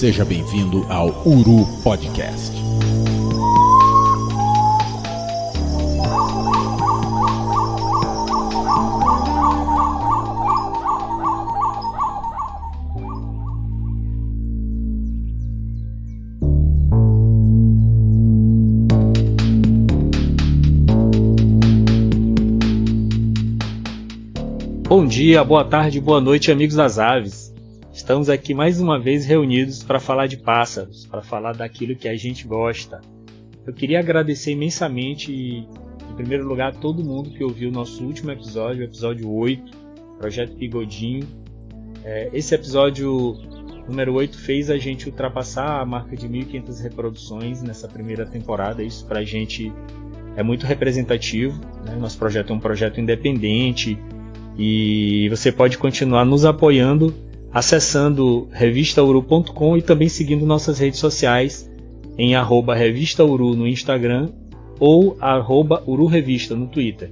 Seja bem-vindo ao Uru Podcast. Bom dia, boa tarde, boa noite, amigos das aves. Estamos aqui mais uma vez reunidos para falar de pássaros, para falar daquilo que a gente gosta. Eu queria agradecer imensamente, em primeiro lugar, a todo mundo que ouviu o nosso último episódio, o episódio 8, Projeto Bigodinho. Esse episódio número 8 fez a gente ultrapassar a marca de 1.500 reproduções nessa primeira temporada. Isso para a gente é muito representativo, né? Nosso projeto é um projeto independente, e você pode continuar nos apoiando acessando revistauru.com e também seguindo nossas redes sociais em @revistauru no Instagram ou @ururevista no Twitter.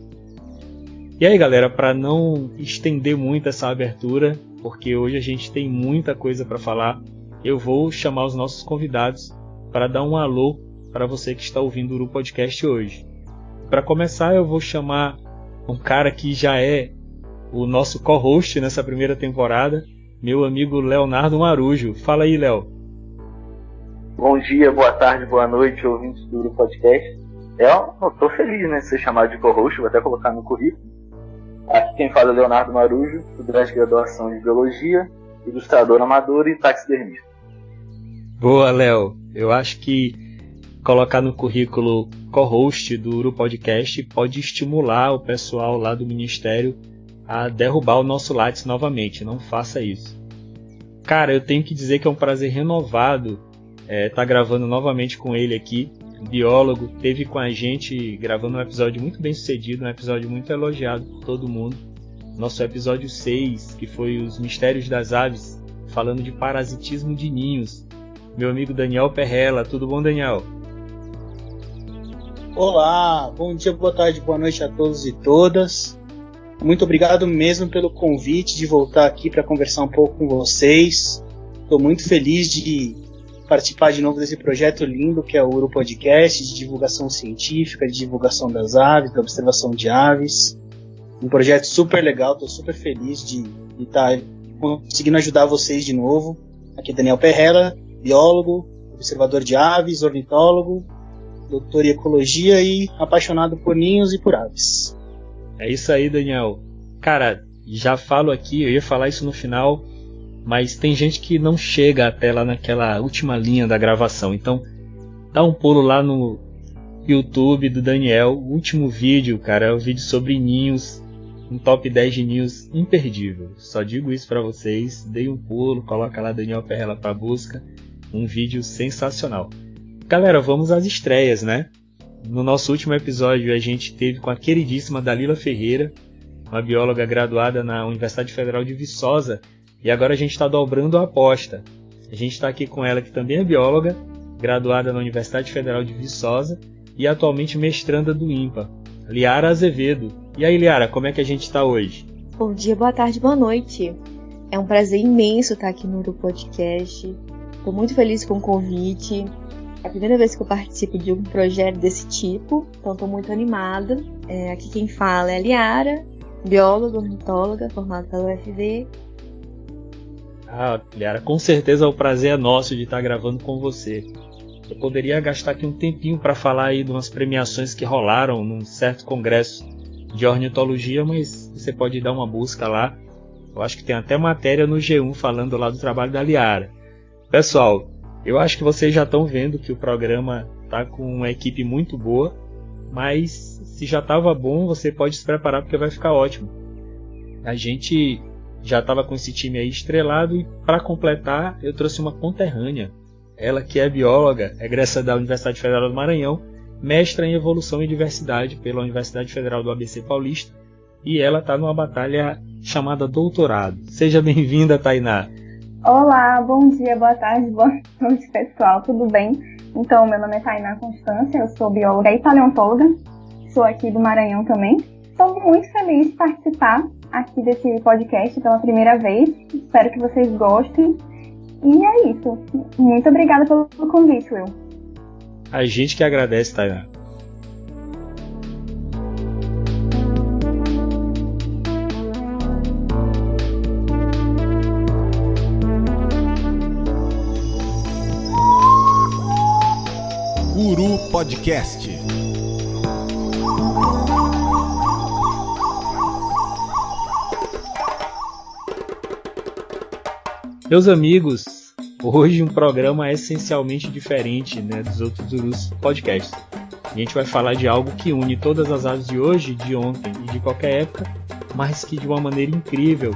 E aí, galera, para não estender muito essa abertura, porque hoje a gente tem muita coisa para falar, eu vou chamar os nossos convidados para dar um alô para você que está ouvindo o Uru Podcast hoje. Para começar, eu vou chamar um cara que já é o nosso co-host nessa primeira temporada, meu amigo Leonardo Marujo. Fala aí, Léo. Bom dia, boa tarde, boa noite, ouvintes do Uru Podcast. Eu tô feliz, né, de ser chamado de co-host, vou até colocar no currículo. Aqui quem fala é Leonardo Marujo, estudante de graduação de Biologia, ilustrador amador e taxidermista. Boa, Léo. Eu acho que colocar no currículo co-host do Uru Podcast pode estimular o pessoal lá do Ministério a derrubar o nosso Lattes novamente. Não faça isso. Cara, eu tenho que dizer que é um prazer renovado estar gravando novamente com ele aqui. Biólogo, esteve com a gente gravando um episódio muito bem sucedido, um episódio muito elogiado por todo mundo. Nosso episódio 6, que foi os mistérios das aves, falando de parasitismo de ninhos. Meu amigo Daniel Perrella. Tudo bom, Daniel? Olá, bom dia, boa tarde, boa noite a todos e todas. Muito obrigado mesmo pelo convite de voltar aqui para conversar um pouco com vocês. Estou muito feliz de participar de novo desse projeto lindo que é o Uru Podcast, de divulgação científica, de divulgação das aves, da observação de aves. Um projeto super legal, estou super feliz de estar conseguindo ajudar vocês de novo. Aqui é Daniel Perrella, biólogo, observador de aves, ornitólogo, doutor em ecologia e apaixonado por ninhos e por aves. É isso aí, Daniel. Cara, já falo aqui, eu ia falar isso no final, mas tem gente que não chega até lá naquela última linha da gravação. Então, dá um pulo lá no YouTube do Daniel. O último vídeo, cara, é um vídeo sobre ninhos, um top 10 de ninhos imperdível. Só digo isso pra vocês. Dei um pulo, coloca lá Daniel Perrella pra busca. Um vídeo sensacional. Galera, vamos às estreias, né? No nosso último episódio a gente teve com a queridíssima Dalila Ferreira, uma bióloga graduada na Universidade Federal de Viçosa, e agora a gente está dobrando a aposta. A gente está aqui com ela, que também é bióloga, graduada na Universidade Federal de Viçosa e atualmente mestranda do INPA, Liara Azevedo. E aí, Liara, como é que a gente está hoje? Bom dia, boa tarde, boa noite. É um prazer imenso estar aqui no Uru Podcast. Estou muito feliz com o convite. É a primeira vez que eu participo de um projeto desse tipo, então estou muito animada. Aqui quem fala é a Liara, bióloga, ornitóloga, formada pela UFV. Liara, com certeza o prazer é nosso de estar gravando com você. Eu poderia gastar aqui um tempinho para falar aí de umas premiações que rolaram num certo congresso de ornitologia, mas você pode dar uma busca lá. Eu acho que tem até matéria no G1 falando lá do trabalho da Liara. Pessoal, eu acho que vocês já estão vendo que o programa está com uma equipe muito boa, mas se já estava bom, você pode se preparar porque vai ficar ótimo. A gente já estava com esse time aí estrelado e, para completar, eu trouxe uma conterrânea. Ela que é bióloga, egressa da Universidade Federal do Maranhão, mestra em evolução e diversidade pela Universidade Federal do ABC Paulista, e ela está numa batalha chamada doutorado. Seja bem-vinda, Tainá. Olá, bom dia, boa tarde, boa noite, pessoal, tudo bem? Então, meu nome é Tainá Constância, eu sou bióloga e paleontóloga, sou aqui do Maranhão também. Estou muito feliz de participar aqui desse podcast pela primeira vez, espero que vocês gostem E é isso. Muito obrigada pelo convite, Will. A gente que agradece, Tainá. Uru Podcast. Meus amigos, hoje um programa essencialmente diferente, né, dos outros Urus Podcasts. A gente vai falar de algo que une todas as aves de hoje, de ontem e de qualquer época, mas que de uma maneira incrível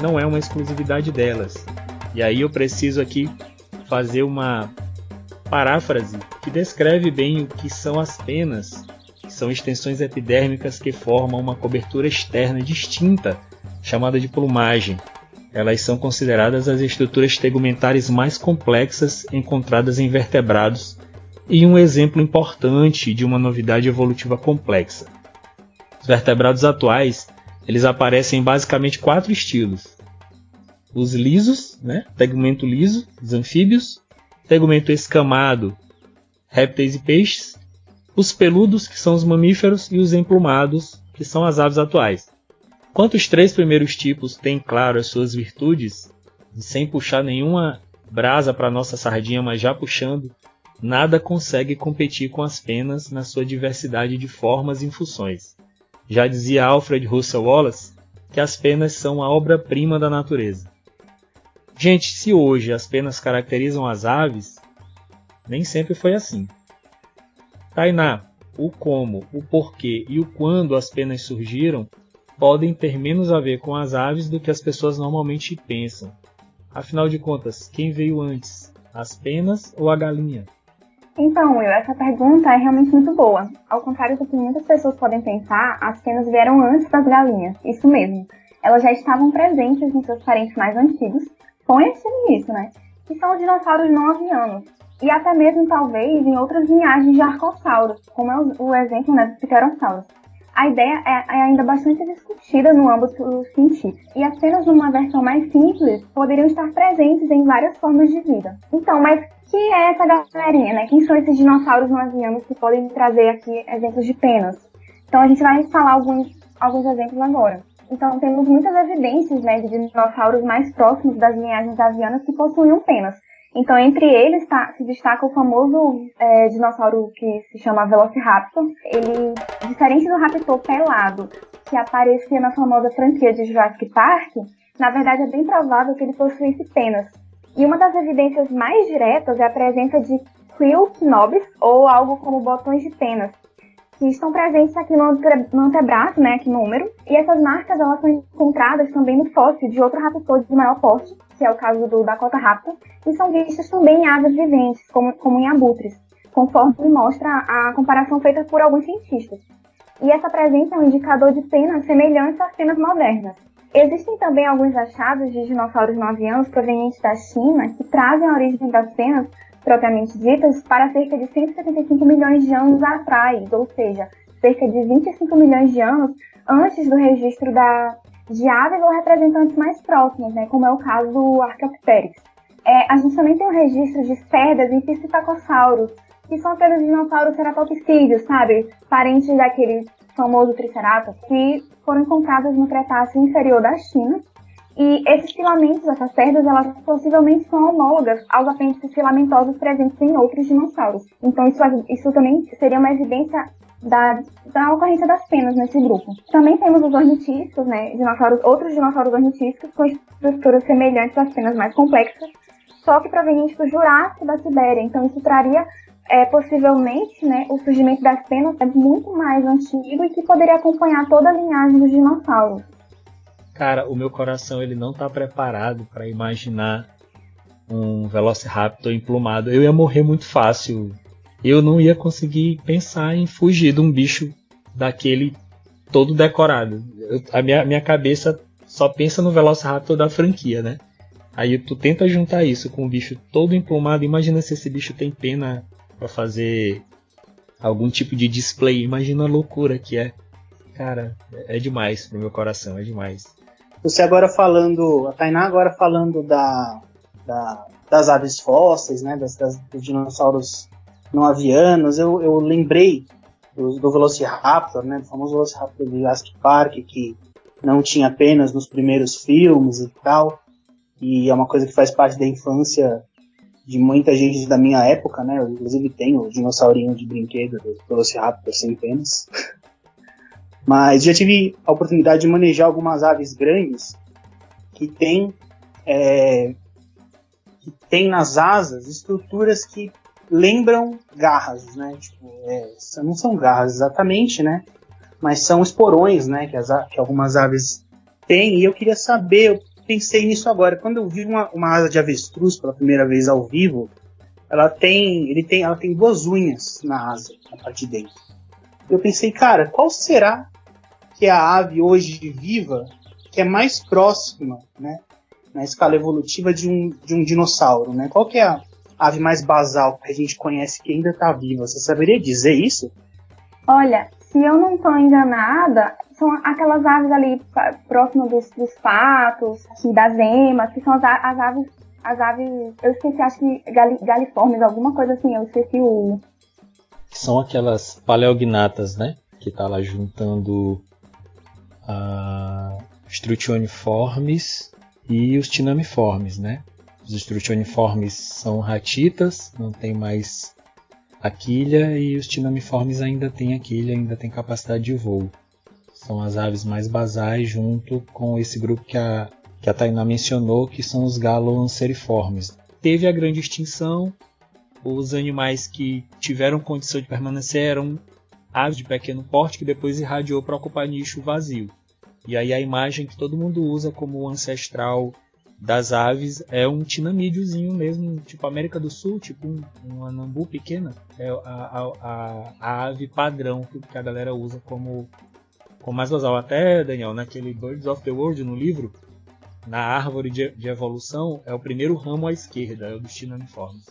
não é uma exclusividade delas. E aí eu preciso aqui fazer uma paráfrase que descreve bem o que são as penas, que são extensões epidérmicas que formam uma cobertura externa distinta, chamada de plumagem. Elas são consideradas as estruturas tegumentares mais complexas encontradas em vertebrados e um exemplo importante de uma novidade evolutiva complexa. Os vertebrados atuais, eles aparecem em basicamente 4 estilos. Os lisos, né? Tegumento liso, os anfíbios, tegumento escamado, répteis e peixes, os peludos, que são os mamíferos, e os emplumados, que são as aves atuais. Enquanto os 3 primeiros tipos têm, claro, as suas virtudes, sem puxar nenhuma brasa para nossa sardinha, mas já puxando, nada consegue competir com as penas na sua diversidade de formas e funções. Já dizia Alfred Russel Wallace que as penas são a obra-prima da natureza. Gente, se hoje as penas caracterizam as aves, nem sempre foi assim. Tainá, o como, o porquê e o quando as penas surgiram podem ter menos a ver com as aves do que as pessoas normalmente pensam. Afinal de contas, quem veio antes, as penas ou a galinha? Então, Will, essa pergunta é realmente muito boa. Ao contrário do que muitas pessoas podem pensar, as penas vieram antes das galinhas. Isso mesmo. Elas já estavam presentes em seus parentes mais antigos, conhecido nisso, né? Que são os dinossauros não avianos. E até mesmo, talvez, em outras linhagens de arcossauros, como é o exemplo, né, dos pterossauros. A ideia é ainda bastante discutida no âmbito científico, e as penas numa versão mais simples poderiam estar presentes em várias formas de vida. Então, mas que é essa galerinha, né? Quem são esses dinossauros não avianos que podem trazer aqui exemplos de penas? Então a gente vai falar alguns exemplos agora. Então temos muitas evidências, né, de dinossauros mais próximos das linhagens avianas que possuíam penas. Então, entre eles se destaca o famoso dinossauro que se chama Velociraptor. Ele, diferente do raptor pelado, que aparecia na famosa franquia de Jurassic Park, na verdade é bem provável que ele possuísse penas. E uma das evidências mais diretas é a presença de quill knobs, ou algo como botões de penas, que estão presentes aqui no antebraço, né, aqui no húmero. E essas marcas elas são encontradas também no fóssil de outro raptor de maior porte, que é o caso do Dakotaraptor, e são vistas também em aves viventes, como em abutres, conforme mostra a comparação feita por alguns cientistas. E essa presença é um indicador de penas semelhantes às penas modernas. Existem também alguns achados de dinossauros não avianos provenientes da China que trazem a origem das penas, propriamente ditas, para cerca de 175 milhões de anos atrás, ou seja, cerca de 25 milhões de anos antes do registro de aves ou representantes mais próximos, né, como é o caso do Archaeopteryx. A gente também tem o registro de cerdas em Psittacosaurus, que são aqueles dinossauros ceratopsídeos, sabe? Parentes daquele famoso Triceratops, que foram encontrados no Cretáceo inferior da China. E esses filamentos, essas cerdas, elas possivelmente são homólogas aos apêndices filamentosos presentes em outros dinossauros. Então isso também seria uma evidência da ocorrência das penas nesse grupo. Também temos os ornitísticos, né, outros dinossauros ornitísticos com estruturas semelhantes às penas mais complexas, só que provenientes do Jurássico da Sibéria. Então isso traria possivelmente, né, o surgimento das penas é muito mais antigo e que poderia acompanhar toda a linhagem dos dinossauros. Cara, o meu coração ele não está preparado para imaginar um Velociraptor emplumado. Eu ia morrer muito fácil. Eu não ia conseguir pensar em fugir de um bicho daquele todo decorado. A minha cabeça só pensa no Velociraptor da franquia, né? Aí tu tenta juntar isso com um bicho todo emplumado. Imagina se esse bicho tem pena para fazer algum tipo de display. Imagina a loucura que é. Cara, é demais pro meu coração, é demais. Você agora falando, a Tainá agora falando das aves fósseis, né, dos dinossauros não avianos, eu lembrei do Velociraptor, né, do famoso Velociraptor de Jurassic Park, que não tinha apenas nos primeiros filmes e tal, e é uma coisa que faz parte da infância de muita gente da minha época, né, eu inclusive tenho o dinossaurinho de brinquedo do Velociraptor sem penas. Mas já tive a oportunidade de manejar algumas aves grandes que tem nas asas estruturas que lembram garras, né? Tipo, não são garras exatamente, né? Mas são esporões, né? Que algumas aves têm. E eu queria saber, eu pensei nisso agora. Quando eu vi uma asa de avestruz pela primeira vez ao vivo, ela tem 2 unhas na asa, na parte de dentro. Eu pensei, cara, qual será que é a ave hoje viva que é mais próxima, né, na escala evolutiva de um dinossauro, né? Qual que é a ave mais basal que a gente conhece que ainda está viva? Você saberia dizer isso? Olha, se eu não estou enganada, são aquelas aves ali próximas dos patos, das emas, que são as aves, eu esqueci, acho que galiformes, alguma coisa assim, eu esqueci o... São aquelas paleognatas, né? Que tá lá juntando os trutioniformes e os tinamiformes, né? Os trutioniformes são ratitas, não tem mais a quilha, e os tinamiformes ainda têm a quilha, ainda tem capacidade de voo. São as aves mais basais junto com esse grupo que a Tainá mencionou, que são os galoanceriformes. Teve a grande extinção, os animais que tiveram condição de permanecer eram aves de pequeno porte que depois irradiou para ocupar nicho vazio. E aí a imagem que todo mundo usa como ancestral das aves é um tinamídiozinho mesmo, tipo América do Sul, tipo um anambu pequena. É a ave padrão que a galera usa como mais basal. Até, Daniel, naquele Birds of the World, no livro, na árvore de evolução, é o primeiro ramo à esquerda, é o dos tinamiformes.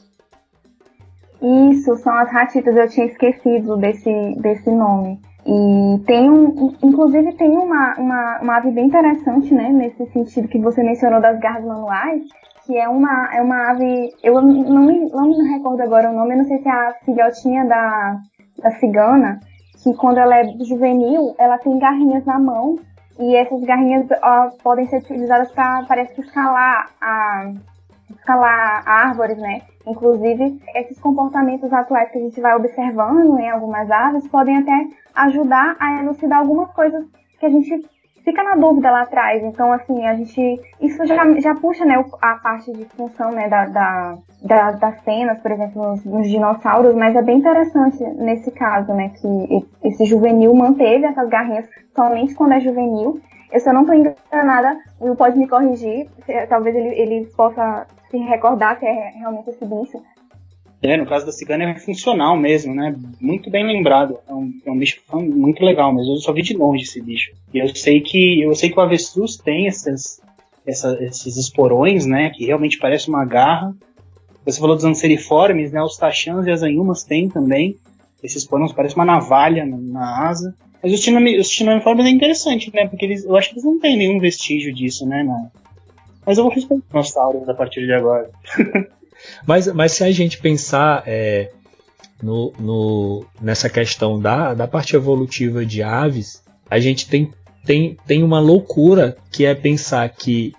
Isso, são as ratitas, eu tinha esquecido desse nome. E inclusive tem uma ave bem interessante, né, nesse sentido que você mencionou das garras manuais, que é uma ave, eu não me recordo agora o nome, eu não sei se é a filhotinha da cigana, que quando ela é juvenil, ela tem garrinhas na mão, e essas garrinhas podem ser utilizadas para, parece que, escalar árvores, né? Inclusive, esses comportamentos atuais que a gente vai observando em algumas aves podem até ajudar a elucidar algumas coisas que a gente fica na dúvida lá atrás. Então, assim, isso já puxa, né, a parte de função, né, das cenas, por exemplo, nos dinossauros, mas é bem interessante nesse caso, né, que esse juvenil manteve essas garrinhas somente quando é juvenil. Se eu não estou enganada, o Will pode me corrigir, talvez ele possa se recordar que é realmente esse bicho. No caso da cigana é funcional mesmo, né? Muito bem lembrado. É um bicho muito legal, mas eu só vi de longe esse bicho. E eu sei que o avestruz tem esses esporões, né? Que realmente parece uma garra. Você falou dos anceriformes, né? Os taxãs e as anhumas têm também. Esses esporões parecem uma navalha na asa. Mas os tinamiformes é interessante, né? Porque eu acho que eles não têm nenhum vestígio disso, né? Mas eu vou responder os dinossauros a partir de agora. Mas se a gente pensar nessa questão da parte evolutiva de aves, a gente tem uma loucura que é pensar que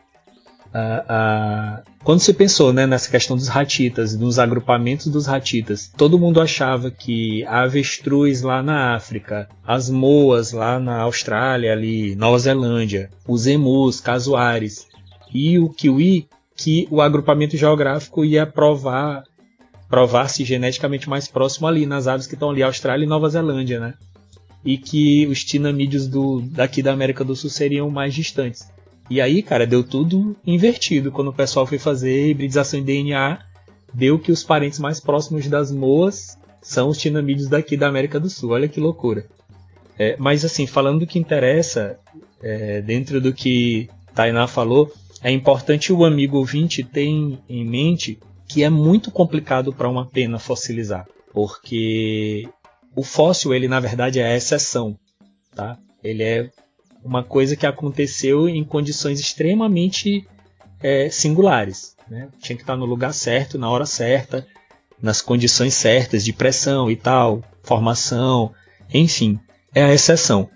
quando se pensou, né, nessa questão dos ratitas, dos agrupamentos dos ratitas, todo mundo achava que a avestruz lá na África, as moas lá na Austrália, ali, Nova Zelândia, os emus, casuares e o kiwi, que o agrupamento geográfico ia provar-se geneticamente mais próximo ali, nas aves que estão ali, Austrália e Nova Zelândia, né? E que os tinamídeos daqui da América do Sul seriam mais distantes. E aí, cara, deu tudo invertido. Quando o pessoal foi fazer hibridização em DNA, deu que os parentes mais próximos das moas são os tinamídeos daqui da América do Sul. Olha que loucura. Mas assim, falando do que interessa, dentro do que Tainá falou, é importante o amigo ouvinte ter em mente que é muito complicado para uma pena fossilizar, porque o fóssil, ele na verdade é a exceção, tá? Ele é uma coisa que aconteceu em condições extremamente singulares, né? Tinha que estar no lugar certo, na hora certa, nas condições certas de pressão e tal, formação, enfim, é a exceção.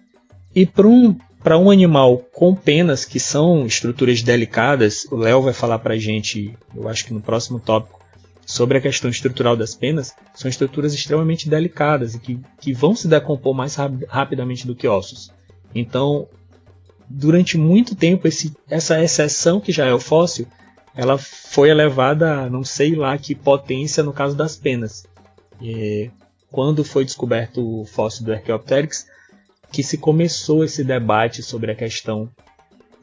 E para um animal com penas, que são estruturas delicadas, o Léo vai falar para a gente, eu acho que no próximo tópico, sobre a questão estrutural das penas, são estruturas extremamente delicadas e que vão se decompor mais rapidamente do que ossos. Então, durante muito tempo, essa exceção que já é o fóssil, ela foi elevada a não sei lá que potência no caso das penas. Quando foi descoberto o fóssil do Archaeopteryx, que se começou esse debate sobre a questão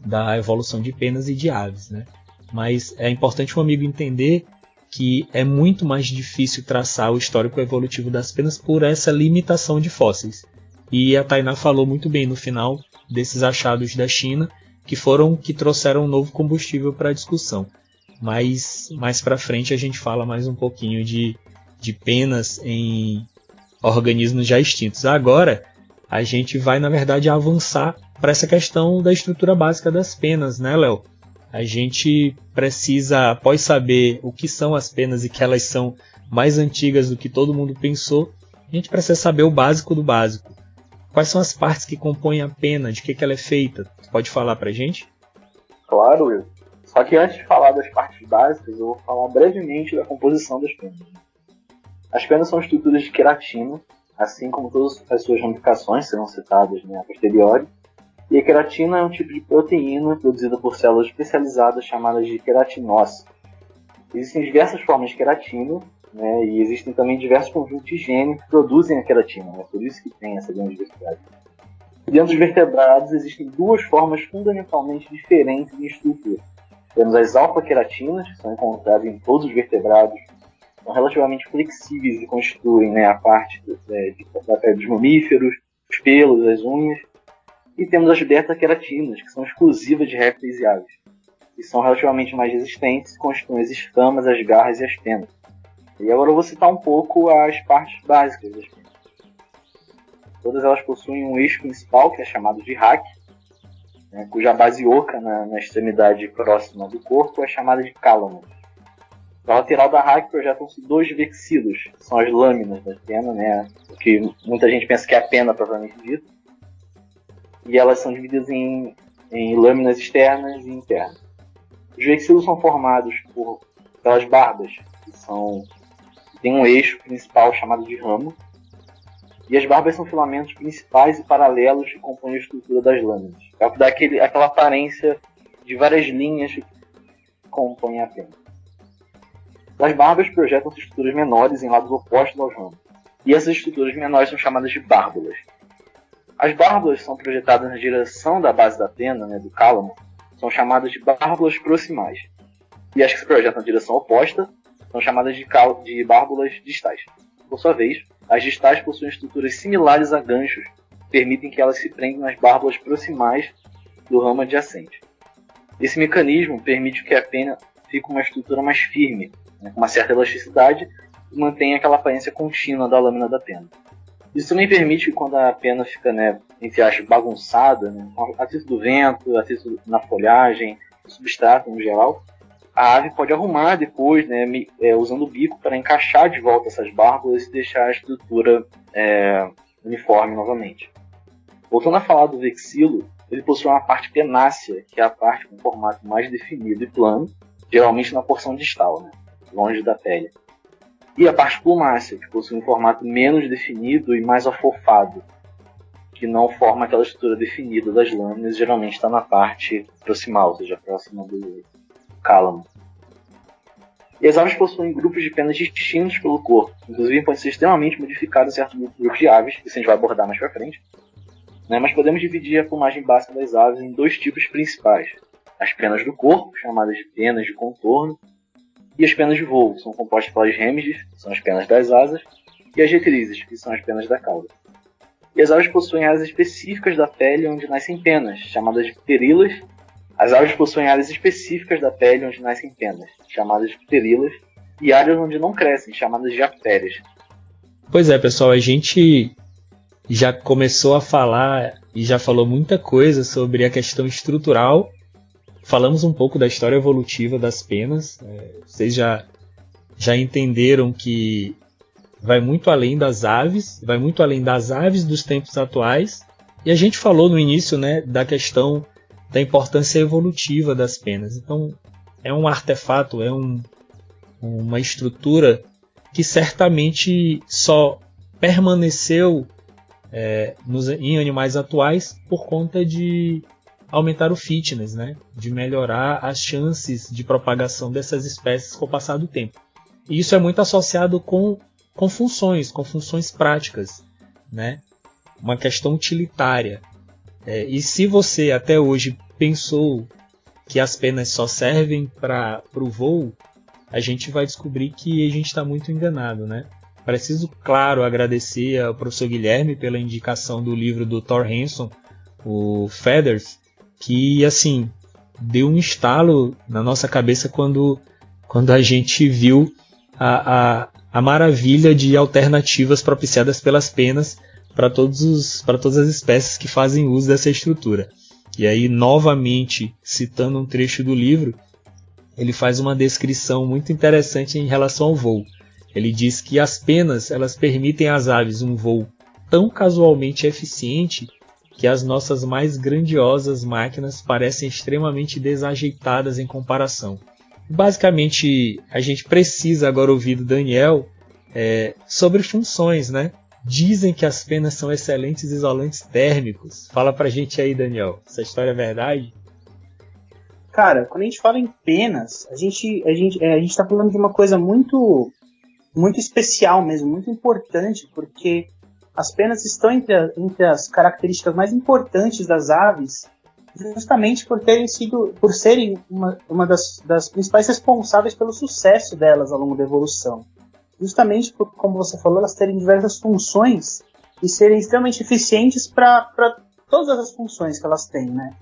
da evolução de penas e de aves, né? Mas é importante o amigo entender que é muito mais difícil traçar o histórico evolutivo das penas por essa limitação de fósseis. E a Tainá falou muito bem no final desses achados da China, que trouxeram um novo combustível para a discussão. Mas mais para frente a gente fala mais um pouquinho de penas em organismos já extintos. Agora a gente vai, na verdade, avançar para essa questão da estrutura básica das penas, né, Léo? A gente precisa, após saber o que são as penas e que elas são mais antigas do que todo mundo pensou, a gente precisa saber o básico do básico. Quais são as partes que compõem a pena, de que ela é feita? Você pode falar pra gente? Claro, Will. Só que antes de falar das partes básicas, eu vou falar brevemente da composição das penas. As penas são estruturas de queratina, assim como todas as suas ramificações serão citadas, né, a posteriori. E a queratina é um tipo de proteína produzida por células especializadas chamadas de queratinócitos. Existem diversas formas de queratina, né, e existem também diversos conjuntos de genes que produzem a queratina, né, por isso que tem essa grande diversidade. Dentro dos vertebrados existem duas formas fundamentalmente diferentes de estrutura. Temos as alfa-queratinas, que são encontradas em todos os vertebrados, são relativamente flexíveis e constituem, né, a parte da pele dos mamíferos, os pelos, as unhas. E temos as beta-queratinas, que são exclusivas de répteis e aves, e são relativamente mais resistentes e constituem as escamas, as garras e as penas. E agora eu vou citar um pouco as partes básicas das penas. Todas elas possuem um eixo principal, que é chamado de hack, né, cuja base oca na extremidade próxima do corpo é chamada de cálamo. Na lateral da hack projetam-se dois vexilos, que são as lâminas da pena, né, que muita gente pensa que é a pena propriamente dita. E elas são divididas em lâminas externas e internas. Os vexilos são formados pelas barbas, que tem um eixo principal chamado de ramo, e as barbas são filamentos principais e paralelos que compõem a estrutura das lâminas. É o que dá aquela aparência de várias linhas que compõem a pena. Das barbas projetam-se estruturas menores em lados opostos aos ramos, e essas estruturas menores são chamadas de bárbulas. As bárbulas são projetadas na direção da base da pena, né, do cálamo, são chamadas de bárbulas proximais. E as que se projetam na direção oposta são chamadas de bárbulas distais. Por sua vez, as distais possuem estruturas similares a ganchos, que permitem que elas se prendam nas bárbulas proximais do ramo adjacente. Esse mecanismo permite que a pena fique uma estrutura mais firme, né, com uma certa elasticidade, e mantenha aquela aparência contínua da lâmina da pena. Isso também permite que quando a pena fica, né, entre aspas, bagunçada, né, atrito do vento, atrito na folhagem, no substrato no geral, a ave pode arrumar depois, né, usando o bico para encaixar de volta essas bárbulas e deixar a estrutura uniforme novamente. Voltando a falar do vexilo, ele possui uma parte penácea, que é a parte com formato mais definido e plano, geralmente na porção distal, né, longe da pele. E a parte plumácea, que possui um formato menos definido e mais afofado, que não forma aquela estrutura definida das lâminas, geralmente está na parte proximal, ou seja, próxima do cálamo. E as aves possuem grupos de penas distintos pelo corpo, inclusive podem ser extremamente modificados em certos grupos de aves, que a gente vai abordar mais para frente. Né? Mas podemos dividir a plumagem básica das aves em dois tipos principais: as penas do corpo, chamadas de penas de contorno, e as penas de voo, que são compostas pelas rêmiges, que são as penas das asas, e as recrises, que são as penas da cauda. E as aves possuem áreas específicas da pele onde nascem penas, chamadas de pterilas. As aves possuem áreas específicas da pele onde nascem penas, chamadas de pterilas, e áreas onde não crescem, chamadas de aptérias. Pois é, pessoal, a gente já começou a falar e já falou muita coisa sobre a questão estrutural, falamos um pouco da história evolutiva das penas. Vocês já entenderam que vai muito além das aves, dos tempos atuais. E a gente falou no início, né, da questão da importância evolutiva das penas. Então, é um artefato, uma estrutura que certamente só permaneceu em animais atuais por conta de aumentar o fitness, né? De melhorar as chances de propagação dessas espécies com o passar do tempo. E isso é muito associado com funções práticas, né? Uma questão utilitária. E se você até hoje pensou que as penas só servem para o voo, a gente vai descobrir que a gente está muito enganado, né? Preciso, claro, agradecer ao professor Guilherme pela indicação do livro do Thor Hanson, o Feathers, que, assim, deu um estalo na nossa cabeça quando a gente viu a maravilha de alternativas propiciadas pelas penas para todas as espécies que fazem uso dessa estrutura. E aí, novamente, citando um trecho do livro, ele faz uma descrição muito interessante em relação ao voo. Ele diz que as penas elas permitem às aves um voo tão casualmente eficiente que as nossas mais grandiosas máquinas parecem extremamente desajeitadas em comparação. Basicamente, a gente precisa agora ouvir do Daniel sobre funções, né? Dizem que as penas são excelentes isolantes térmicos. Fala pra gente aí, Daniel. Essa história é verdade? Cara, quando a gente fala em penas, a gente tá falando de uma coisa muito especial mesmo, muito importante, porque as penas estão entre as características mais importantes das aves, justamente por serem uma das principais responsáveis pelo sucesso delas ao longo da evolução. Justamente por, como você falou, elas terem diversas funções e serem extremamente eficientes para todas as funções que elas têm, né?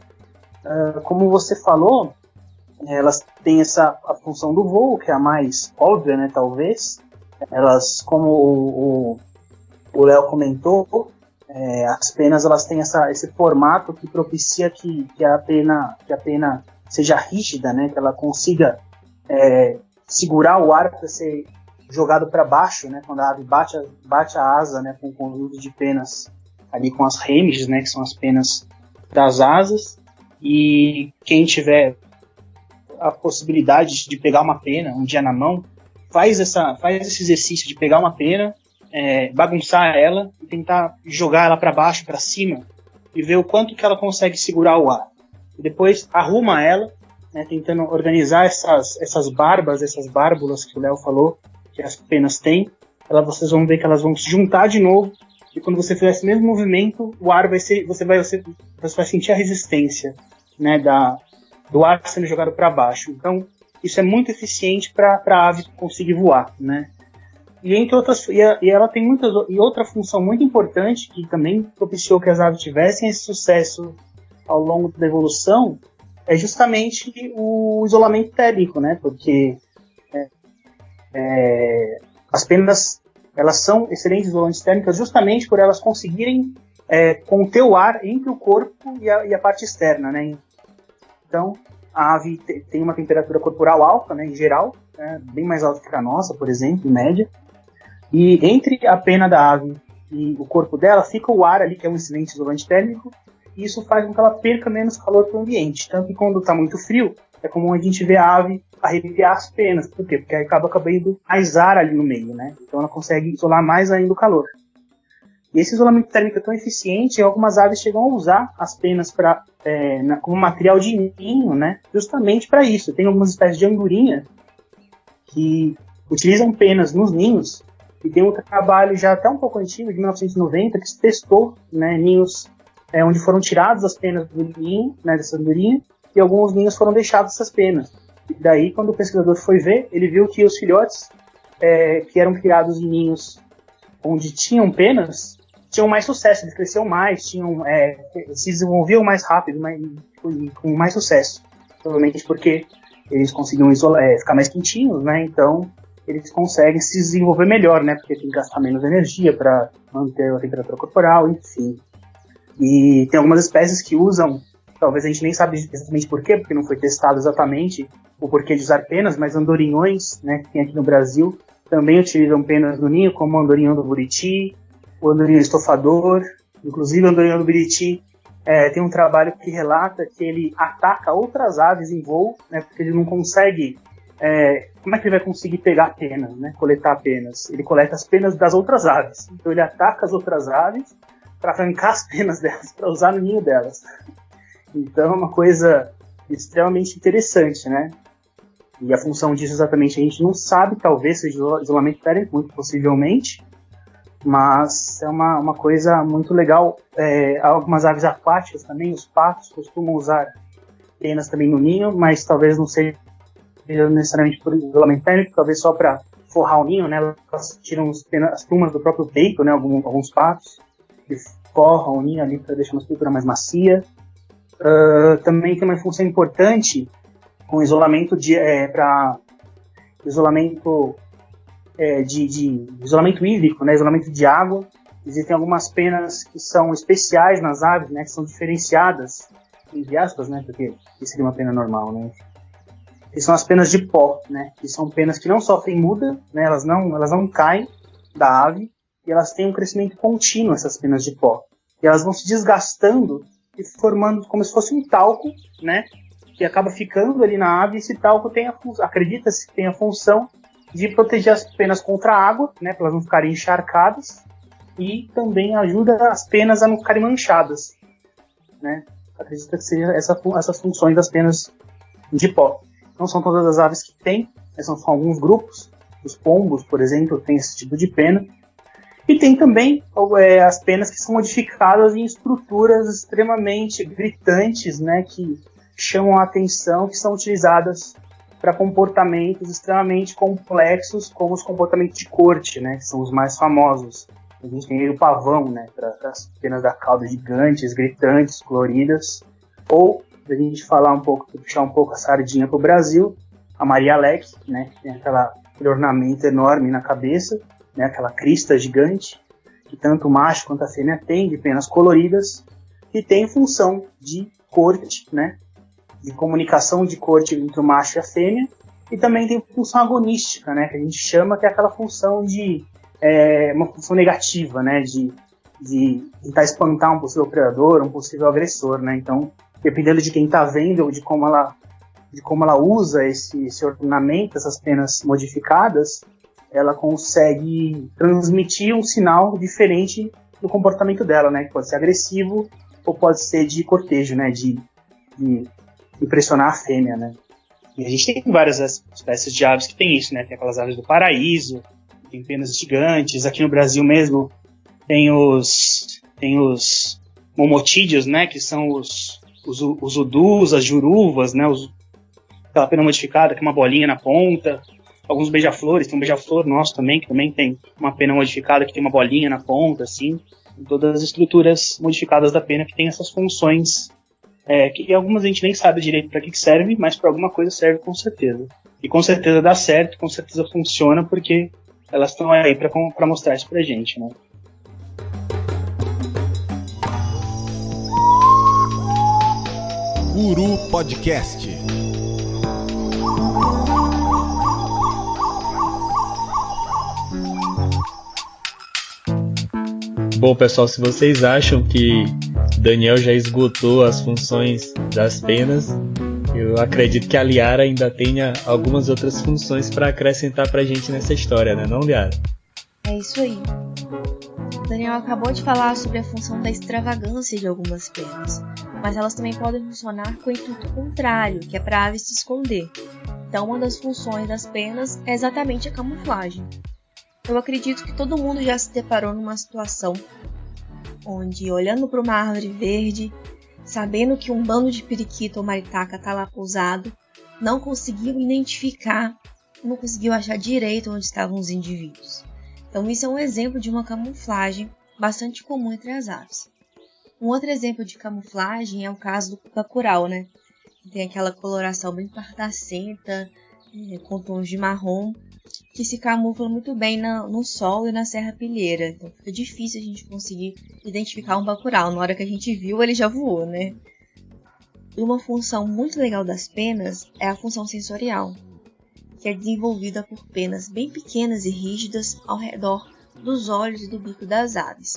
Como você falou, elas têm a função do voo, que é a mais óbvia, né, talvez. Elas, como o Léo comentou, as penas elas têm esse formato que propicia que a pena seja rígida, né, que ela consiga segurar o ar para ser jogado para baixo, né, quando a ave bate a asa, né, com o conjunto de penas ali com as remiges, né, que são as penas das asas. E quem tiver a possibilidade de pegar uma pena um dia na mão, faz esse exercício de pegar uma pena, bagunçar ela e tentar jogar ela para baixo, para cima, e ver o quanto que ela consegue segurar o ar. E depois arruma ela, né, tentando organizar essas barbas, essas bárbulas que o Léo falou, que as penas têm. Vocês vão ver que elas vão se juntar de novo, e quando você fizer esse mesmo movimento, o ar você vai sentir a resistência, né, do ar sendo jogado para baixo. Então, isso é muito eficiente para a ave conseguir voar, né? E entre outras, e ela tem outra função muito importante que também propiciou que as aves tivessem esse sucesso ao longo da evolução, é justamente o isolamento térmico, né? Porque as penas elas são excelentes isolantes térmicas justamente por elas conseguirem conter o ar entre o corpo e a parte externa, né? Então, a ave tem uma temperatura corporal alta, né, em geral, né, bem mais alta que a nossa, por exemplo, em média. E entre a pena da ave e o corpo dela fica o ar ali, que é um excelente isolante térmico, e isso faz com que ela perca menos calor para o ambiente. Tanto que quando está muito frio, é comum a gente ver a ave arrepiar as penas. Por quê? Porque acaba cabendo mais ar ali no meio, né? Então ela consegue isolar mais ainda o calor. E esse isolamento térmico é tão eficiente, algumas aves chegam a usar as penas como material de ninho, né? Justamente para isso. Tem algumas espécies de andorinha que utilizam penas nos ninhos, e tem um trabalho já até um pouco antigo, de 1990, que se testou, né, ninhos onde foram tiradas as penas do ninho, né, dessa andorinha, e alguns ninhos foram deixados essas penas. E daí, quando o pesquisador foi ver, ele viu que os filhotes que eram criados em ninhos onde tinham penas, tinham mais sucesso, eles cresciam mais, se desenvolviam mais rápido, com mais sucesso. Provavelmente porque eles conseguiam ficar mais quentinhos, né? Então eles conseguem se desenvolver melhor, né? Porque tem que gastar menos energia para manter a temperatura corporal, enfim. E tem algumas espécies que usam talvez a gente nem sabe exatamente por quê, porque não foi testado exatamente o porquê de usar penas, mas andorinhões, né, que tem aqui no Brasil, também utilizam penas no ninho, como o andorinhão do Buriti, o andorinhão estofador. Inclusive o andorinhão do Buriti tem um trabalho que relata que ele ataca outras aves em voo, né, porque ele não consegue... como é que ele vai conseguir pegar penas, né, coletar penas? Ele coleta as penas das outras aves. Então ele ataca as outras aves para arrancar as penas delas, para usar no ninho delas. Então é uma coisa extremamente interessante, né? E a função disso exatamente a gente não sabe, talvez seja isolamento térmico, muito possivelmente, mas é uma coisa muito legal. Algumas aves aquáticas também, os patos, costumam usar penas também no ninho, mas talvez não seja necessariamente por isolamento térmico, talvez só para forrar o ninho, né? Elas tiram as plumas do próprio peito, né? Alguns patos, que forram o ninho ali para deixar uma estrutura mais macia. Também tem uma função importante com isolamento isolamento hídrico, né, isolamento de água. Existem algumas penas que são especiais nas aves, né, que são diferenciadas, entre aspas, né, porque isso seria uma pena normal, né, que são as penas de pó, né, que são penas que não sofrem muda, né, elas não caem da ave, e elas têm um crescimento contínuo, essas penas de pó, e elas vão se desgastando e formando como se fosse um talco, né, que acaba ficando ali na ave. Esse talco acredita-se que tem a função de proteger as penas contra a água, né, para elas não ficarem encharcadas, e também ajuda as penas a não ficarem manchadas, né. Acredita que seja essas funções das penas de pó. Não são todas as aves que têm, são só alguns grupos. Os pombos, por exemplo, têm esse tipo de pena. E tem também as penas que são modificadas em estruturas extremamente gritantes, né, que chamam a atenção, que são utilizadas para comportamentos extremamente complexos, como os comportamentos de corte, né, que são os mais famosos. A gente tem aí o pavão, né, para as penas da cauda gigantes, gritantes, coloridas. Ou, para a gente puxar um pouco a sardinha para o Brasil, a Maria Leque, né, que tem aquele ornamento enorme na cabeça, né, aquela crista gigante, que tanto o macho quanto a fêmea tem, de penas coloridas, e tem função de corte, né, de comunicação de corte entre o macho e a fêmea, e também tem função agonística, né, que a gente chama, que é aquela função uma função negativa, né, de tentar espantar um possível predador, um possível agressor, né. Então, dependendo de quem está vendo ou de como ela usa esse ornamento, essas penas modificadas, ela consegue transmitir um sinal diferente do comportamento dela, né, que pode ser agressivo ou pode ser de cortejo, né, de impressionar a fêmea, né. E a gente tem várias espécies de aves que tem isso, né, tem aquelas aves do paraíso, tem penas gigantes. Aqui no Brasil mesmo tem os momotídeos, né, que são os udus, as juruvas, né, aquela pena modificada que é uma bolinha na ponta. Alguns beija-flores, tem um beija-flor nosso também, que também tem uma pena modificada que tem uma bolinha na ponta, assim. Todas as estruturas modificadas da pena que tem essas funções, que algumas a gente nem sabe direito para que serve, mas para alguma coisa serve com certeza. E com certeza dá certo, com certeza funciona, porque elas estão aí para mostrar isso pra gente, né? Uru Podcast. Bom, pessoal, se vocês acham que Daniel já esgotou as funções das penas, eu acredito que a Liara ainda tenha algumas outras funções para acrescentar pra gente nessa história, né, não, Liara? É isso aí. O Daniel acabou de falar sobre a função da extravagância de algumas penas, mas elas também podem funcionar com o intuito contrário, que é para a ave se esconder. Então, uma das funções das penas é exatamente a camuflagem. Eu acredito que todo mundo já se deparou numa situação onde, olhando para uma árvore verde, sabendo que um bando de periquito ou maritaca está lá pousado, não conseguiu identificar, não conseguiu achar direito onde estavam os indivíduos. Então isso é um exemplo de uma camuflagem bastante comum entre as aves. Um outro exemplo de camuflagem é o caso do bacurau, né? Tem aquela coloração bem pardacenta, com tons de marrom, que se camufla muito bem no sol e na serrapilheira. Então fica difícil a gente conseguir identificar um bacurau. Na hora que a gente viu, ele já voou, né? E uma função muito legal das penas é a função sensorial, que é desenvolvida por penas bem pequenas e rígidas ao redor dos olhos e do bico das aves.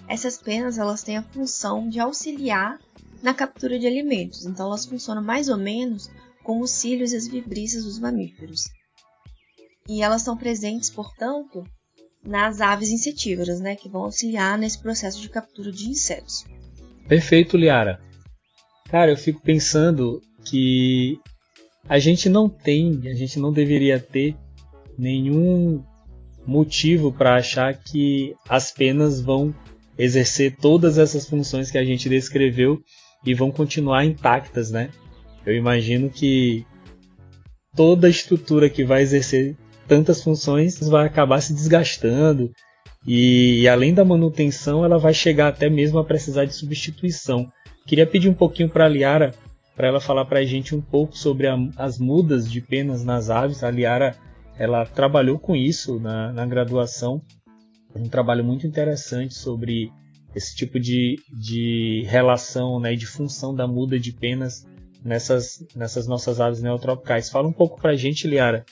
Essas penas elas têm a função de auxiliar na captura de alimentos, então elas funcionam mais ou menos como os cílios e as vibriças dos mamíferos. E elas estão presentes, portanto, nas aves insetívoras, né, que vão auxiliar nesse processo de captura de insetos. Perfeito, Liara. Cara, eu fico pensando que a gente não deveria ter nenhum motivo para achar que as penas vão exercer todas essas funções que a gente descreveu e vão continuar intactas, né? Eu imagino que toda a estrutura que vai exercer tantas funções vai acabar se desgastando e além da manutenção, ela vai chegar até mesmo a precisar de substituição. Queria pedir um pouquinho para a Liara, para ela falar para a gente um pouco sobre as mudas de penas nas aves. A Liara, ela trabalhou com isso na graduação, um trabalho muito interessante sobre esse tipo de relação, né, de função da muda de penas nessas nossas aves neotropicais. Fala um pouco para a gente, Liara,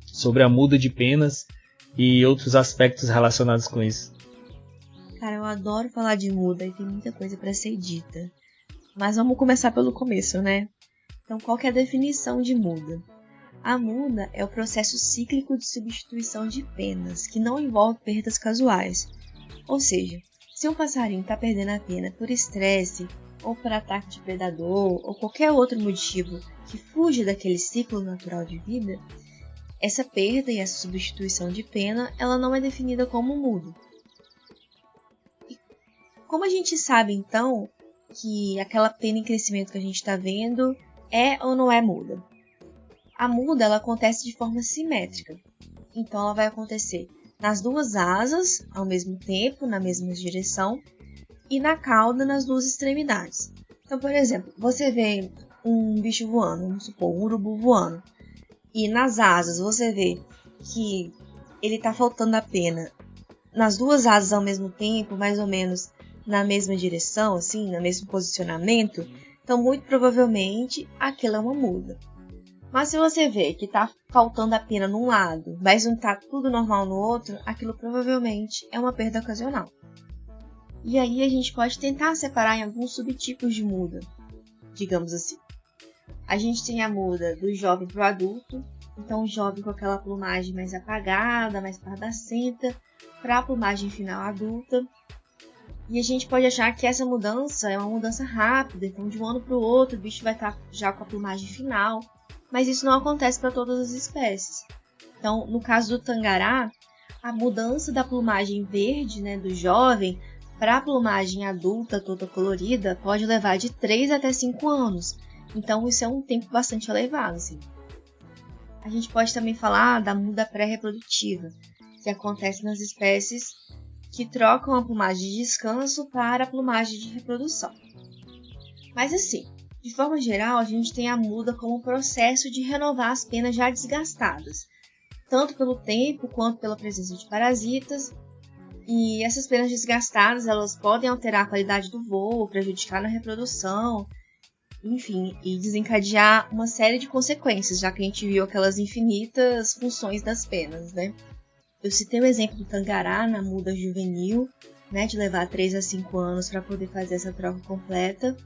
sobre a muda de penas e outros aspectos relacionados com isso. Cara, eu adoro falar de muda e tem muita coisa para ser dita. Mas vamos começar pelo começo, né? Então, qual que é a definição de muda? A muda é o processo cíclico de substituição de penas, que não envolve perdas casuais. Ou seja, se um passarinho está perdendo a pena por estresse, ou por ataque de predador, ou qualquer outro motivo que fuja daquele ciclo natural de vida, essa perda e essa substituição de pena, ela não é definida como muda. E como a gente sabe, então, que aquela pena em crescimento que a gente está vendo é ou não é muda? A muda ela acontece de forma simétrica. Então ela vai acontecer nas duas asas ao mesmo tempo, na mesma direção, e na cauda nas duas extremidades. Então, por exemplo, você vê um bicho voando, vamos supor, um urubu voando, e nas asas você vê que ele está faltando a pena nas duas asas ao mesmo tempo, mais ou menos na mesma direção, assim, no mesmo posicionamento, então muito provavelmente aquilo é uma muda. Mas se você vê que está faltando a pena num lado, mas não está tudo normal no outro, aquilo provavelmente é uma perda ocasional. E aí a gente pode tentar separar em alguns subtipos de muda, digamos assim. A gente tem a muda do jovem para o adulto, então o jovem com aquela plumagem mais apagada, mais pardacenta, para a plumagem final adulta. E a gente pode achar que essa mudança é uma mudança rápida, então de um ano para o outro o bicho vai estar já com a plumagem final, mas isso não acontece para todas as espécies. Então, no caso do tangará, a mudança da plumagem verde, né, do jovem, para a plumagem adulta toda colorida pode levar de 3 até 5 anos, então isso é um tempo bastante elevado. Assim. A gente pode também falar da muda pré-reprodutiva, que acontece nas espécies que trocam a plumagem de descanso para a plumagem de reprodução. Mas assim, de forma geral, a gente tem a muda como um processo de renovar as penas já desgastadas, tanto pelo tempo quanto pela presença de parasitas, e essas penas desgastadas elas podem alterar a qualidade do voo, prejudicar na reprodução, enfim, e desencadear uma série de consequências, já que a gente viu aquelas infinitas funções das penas, né? Eu citei o exemplo do tangará na muda juvenil, né, de levar 3 a 5 anos para poder fazer essa troca completa.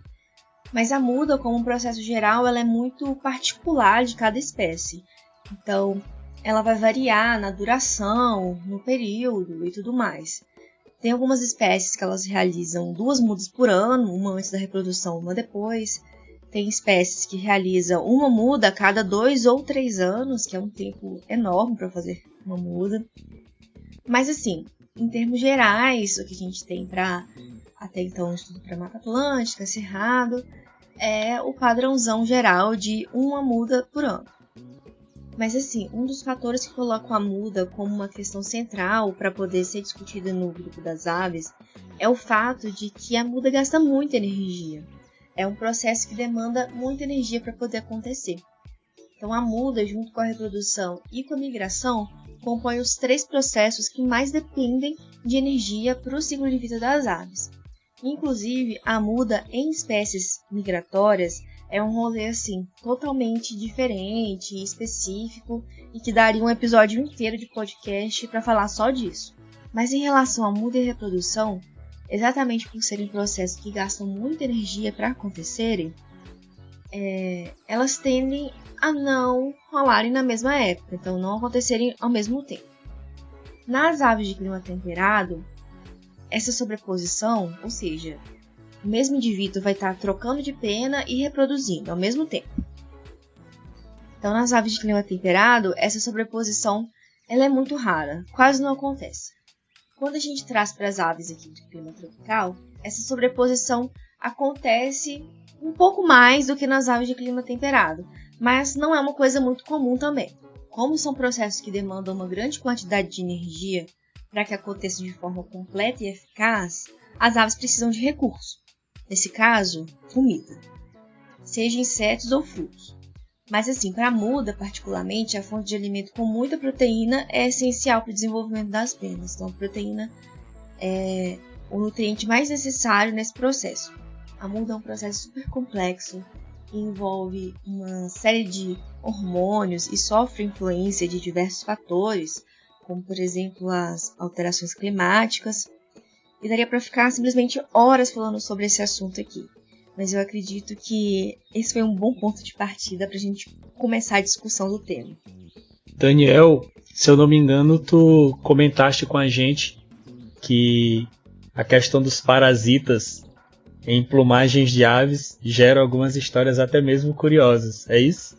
Mas a muda, como um processo geral, ela é muito particular de cada espécie. Então, ela vai variar na duração, no período e tudo mais. Tem algumas espécies que elas realizam 2 mudas por ano, uma antes da reprodução, uma depois. Tem espécies que realizam uma muda a cada 2 ou 3 anos, que é um tempo enorme para fazer uma muda. Mas assim, em termos gerais, o que a gente tem para até então um estudo para Mata Atlântica, Cerrado, é o padrãozão geral de uma muda por ano. Mas assim, um dos fatores que colocam a muda como uma questão central para poder ser discutida no grupo das aves é o fato de que a muda gasta muita energia. É um processo que demanda muita energia para poder acontecer. Então a muda, junto com a reprodução e com a migração, compõe os 3 processos que mais dependem de energia para o ciclo de vida das aves. Inclusive, a muda em espécies migratórias é um rolê assim, totalmente diferente, específico, e que daria um episódio inteiro de podcast para falar só disso. Mas em relação à muda e reprodução, exatamente por serem processos que gastam muita energia para acontecerem, elas tendem a não rolarem na mesma época, então não acontecerem ao mesmo tempo. Nas aves de clima temperado, essa sobreposição, ou seja, o mesmo indivíduo vai estar trocando de pena e reproduzindo ao mesmo tempo. Então, nas aves de clima temperado, essa sobreposição ela é muito rara, quase não acontece. Quando a gente traz para as aves aqui de clima tropical, essa sobreposição acontece um pouco mais do que nas aves de clima temperado, mas não é uma coisa muito comum também. Como são processos que demandam uma grande quantidade de energia para que aconteça de forma completa e eficaz, as aves precisam de recursos. Nesse caso, comida, seja insetos ou frutos. Mas assim, para a muda, particularmente, a fonte de alimento com muita proteína é essencial para o desenvolvimento das penas. Então, a proteína é o nutriente mais necessário nesse processo. A muda é um processo super complexo, que envolve uma série de hormônios e sofre influência de diversos fatores, como, por exemplo, as alterações climáticas. E daria para ficar simplesmente horas falando sobre esse assunto aqui. Mas eu acredito que esse foi um bom ponto de partida para a gente começar a discussão do tema. Daniel, se eu não me engano, tu comentaste com a gente que a questão dos parasitas em plumagens de aves gera algumas histórias até mesmo curiosas, é isso?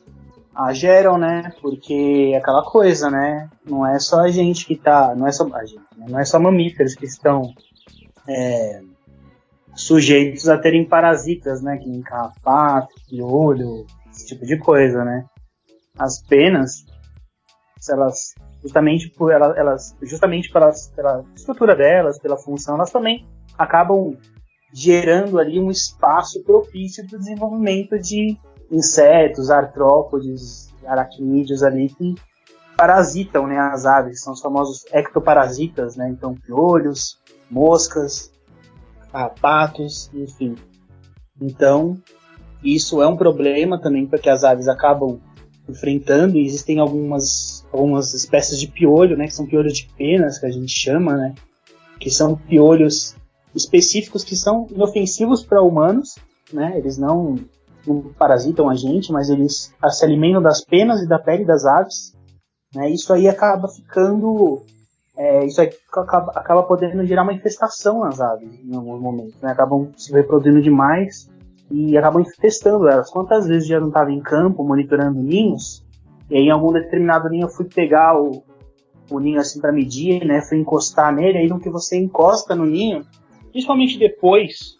Geram, né? Porque é aquela coisa, né? Não é só a gente que tá... Não é só a gente, né? Não é só mamíferos que estão sujeitos a terem parasitas, né? Que nem carrapato, piolho, esse tipo de coisa, né? As penas, elas justamente pela estrutura delas, pela função, elas também acabam gerando ali um espaço propício para o desenvolvimento de insetos, artrópodes, aracnídeos ali que parasitam, né, as aves, são os famosos ectoparasitas, né? Então piolhos, moscas, carrapatos, enfim. Então, isso é um problema também porque as aves acabam enfrentando, e existem algumas espécies de piolho, né, que são piolhos de penas, que a gente chama, né, que são piolhos específicos que são inofensivos para humanos, né, eles não parasitam a gente, mas eles se alimentam das penas e da pele das aves, né, isso aí acaba ficando... isso aí acaba podendo gerar uma infestação nas aves em alguns momentos, né? Acabam se reproduzindo demais e acabam infestando elas. Quantas vezes já não estava em campo monitorando ninhos, e aí em algum determinado ninho eu fui pegar o ninho assim para medir, né? Fui encostar nele, aí no que você encosta no ninho, principalmente depois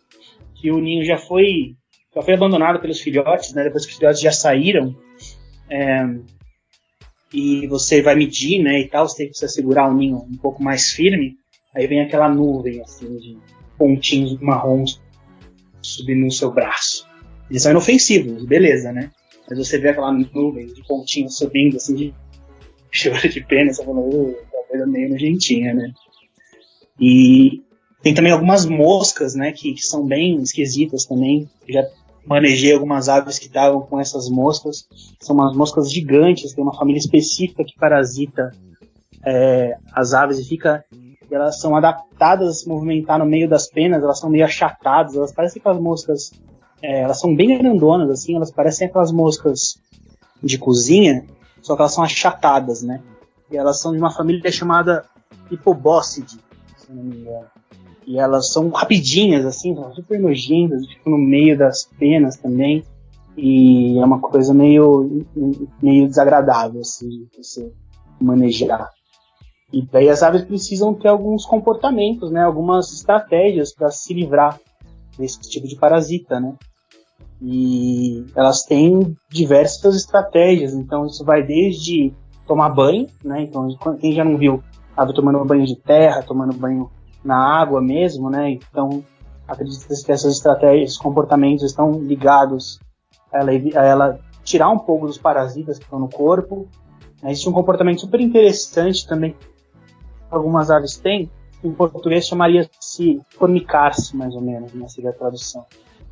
que o ninho já foi abandonado pelos filhotes, né? Depois que os filhotes já saíram, e você vai medir, né, e tal, você precisa segurar o ninho um pouco mais firme, aí vem aquela nuvem, assim, de pontinhos marrons subindo no seu braço. Eles são inofensivos, beleza, né? Mas você vê aquela nuvem de pontinhos subindo, assim, de choro de pena, você fala, tá coisa meio nojentinha, né? E tem também algumas moscas, né, que são bem esquisitas também. Eu já manejei algumas aves que estavam com essas moscas. São umas moscas gigantes, tem uma família específica que parasita as aves e elas são adaptadas a se movimentar no meio das penas, elas são meio achatadas, elas parecem aquelas moscas, elas são bem grandonas, assim, elas parecem aquelas moscas de cozinha, só que elas são achatadas, né? E elas são de uma família chamada Hipobócide, se não me engano. E elas são rapidinhas, assim, super nojentas, tipo, no meio das penas também. E é uma coisa meio desagradável, assim, de você manejar. E daí as aves precisam ter alguns comportamentos, né? Algumas estratégias para se livrar desse tipo de parasita, né? E elas têm diversas estratégias. Então isso vai desde tomar banho, né? Então quem já não viu ave tomando banho de terra, tomando banho na água mesmo, né? Então, acredita-se que essas estratégias, esses comportamentos estão ligados a ela tirar um pouco dos parasitas que estão no corpo. Existe um comportamento super interessante também que algumas aves têm, em português chamaria-se fornicar-se, mais ou menos, né? Seria a tradução.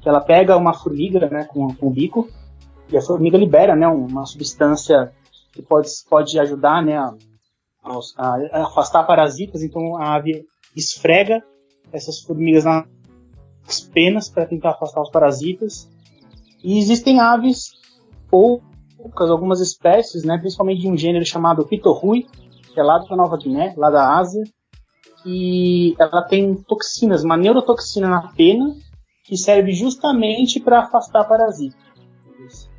que ela pega uma formiga, né, com o bico, e a formiga libera, né, uma substância que pode ajudar, né, a afastar parasitas. Então a ave esfrega essas formigas nas penas para tentar afastar os parasitas. E existem aves, poucas, algumas espécies, né, principalmente de um gênero chamado Pitorrui, que é lá da Nova Guiné, lá da Ásia, e ela tem toxinas, uma neurotoxina na pena, que serve justamente para afastar parasitas,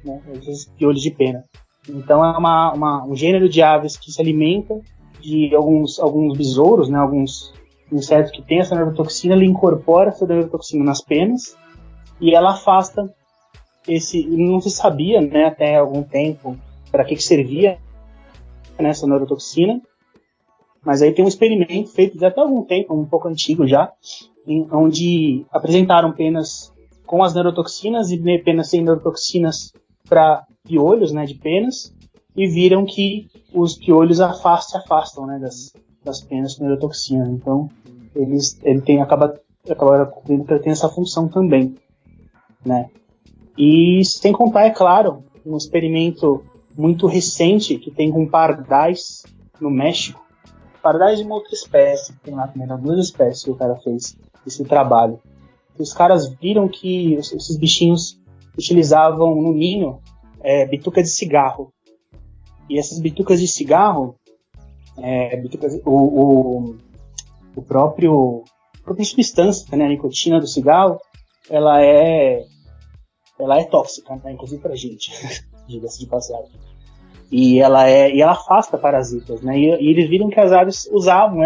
né, esses piolhos de pena. Então é um gênero de aves que se alimenta de alguns besouros, né, alguns insetos que têm essa neurotoxina. Ele incorpora essa neurotoxina nas penas e ela afasta não se sabia, né, até algum tempo para que servia, né, essa neurotoxina, mas aí tem um experimento feito já até algum tempo, um pouco antigo já, onde apresentaram penas com as neurotoxinas e penas sem neurotoxinas para piolhos, né, de penas, e viram que os piolhos se afastam, né, das penas com neurotoxina. Então acabaram concluindo que ele tem essa função também, né. E sem contar, é claro, um experimento muito recente que tem com pardais no México. Pardais de uma outra espécie, tem lá também, 2 espécies que o cara fez esse trabalho. E os caras viram que esses bichinhos utilizavam no ninho bitucas de cigarro. E essas bitucas de cigarro, a própria substância, né, a nicotina do cigarro, ela é tóxica, né, inclusive pra gente, diga-se de passagem. E ela afasta parasitas, né? E eles viram que as aves usavam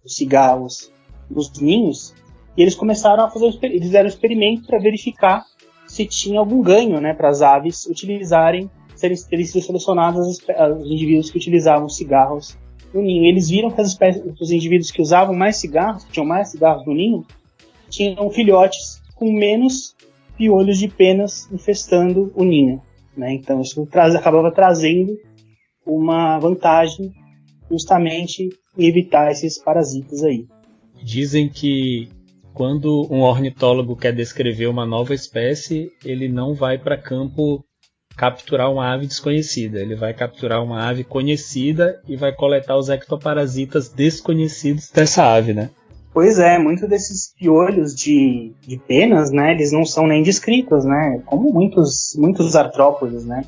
os cigarros nos ninhos, e eles começaram a eles fizeram um experimento para verificar se tinha algum ganho, né, para as aves utilizarem, terem sido selecionados os indivíduos que utilizavam cigarros no ninho. E eles viram que os indivíduos que usavam mais cigarros, que tinham mais cigarros no ninho, tinham filhotes com menos piolhos de penas infestando o ninho, né? Então isso acabava trazendo uma vantagem justamente em evitar esses parasitas aí. Dizem que quando um ornitólogo quer descrever uma nova espécie, ele não vai para campo capturar uma ave desconhecida, ele vai capturar uma ave conhecida e vai coletar os ectoparasitas desconhecidos dessa ave, né? Pois é, muitos desses piolhos de penas, né, eles não são nem descritos, né, como muitos artrópodes, né.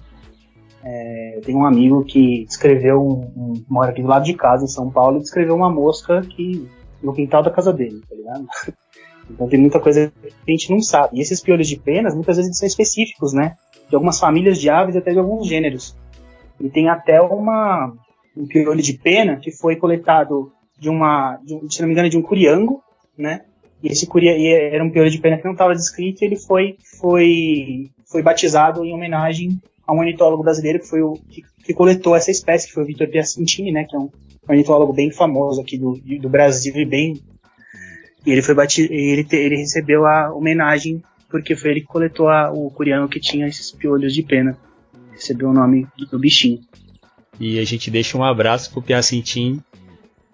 Tem um amigo que descreveu, mora aqui do lado de casa, em São Paulo, e descreveu uma mosca no quintal da casa dele, tá ligado? Então tem muita coisa que a gente não sabe. E esses piolhos de penas, muitas vezes, são específicos, né, de algumas famílias de aves e até de alguns gêneros. E tem até um piolho de pena que foi coletado se não me engano, de um curiango, né? E esse era um piolho de pena que não estava descrito, e ele foi batizado em homenagem a um ornitólogo brasileiro que coletou essa espécie, que foi o Vitor Piacentini, né? Que é um ornitólogo bem famoso aqui do Brasil e ele recebeu a homenagem porque foi ele que coletou o curiango que tinha esses piolhos de pena. Recebeu o nome do bichinho. E a gente deixa um abraço pro Piacentini.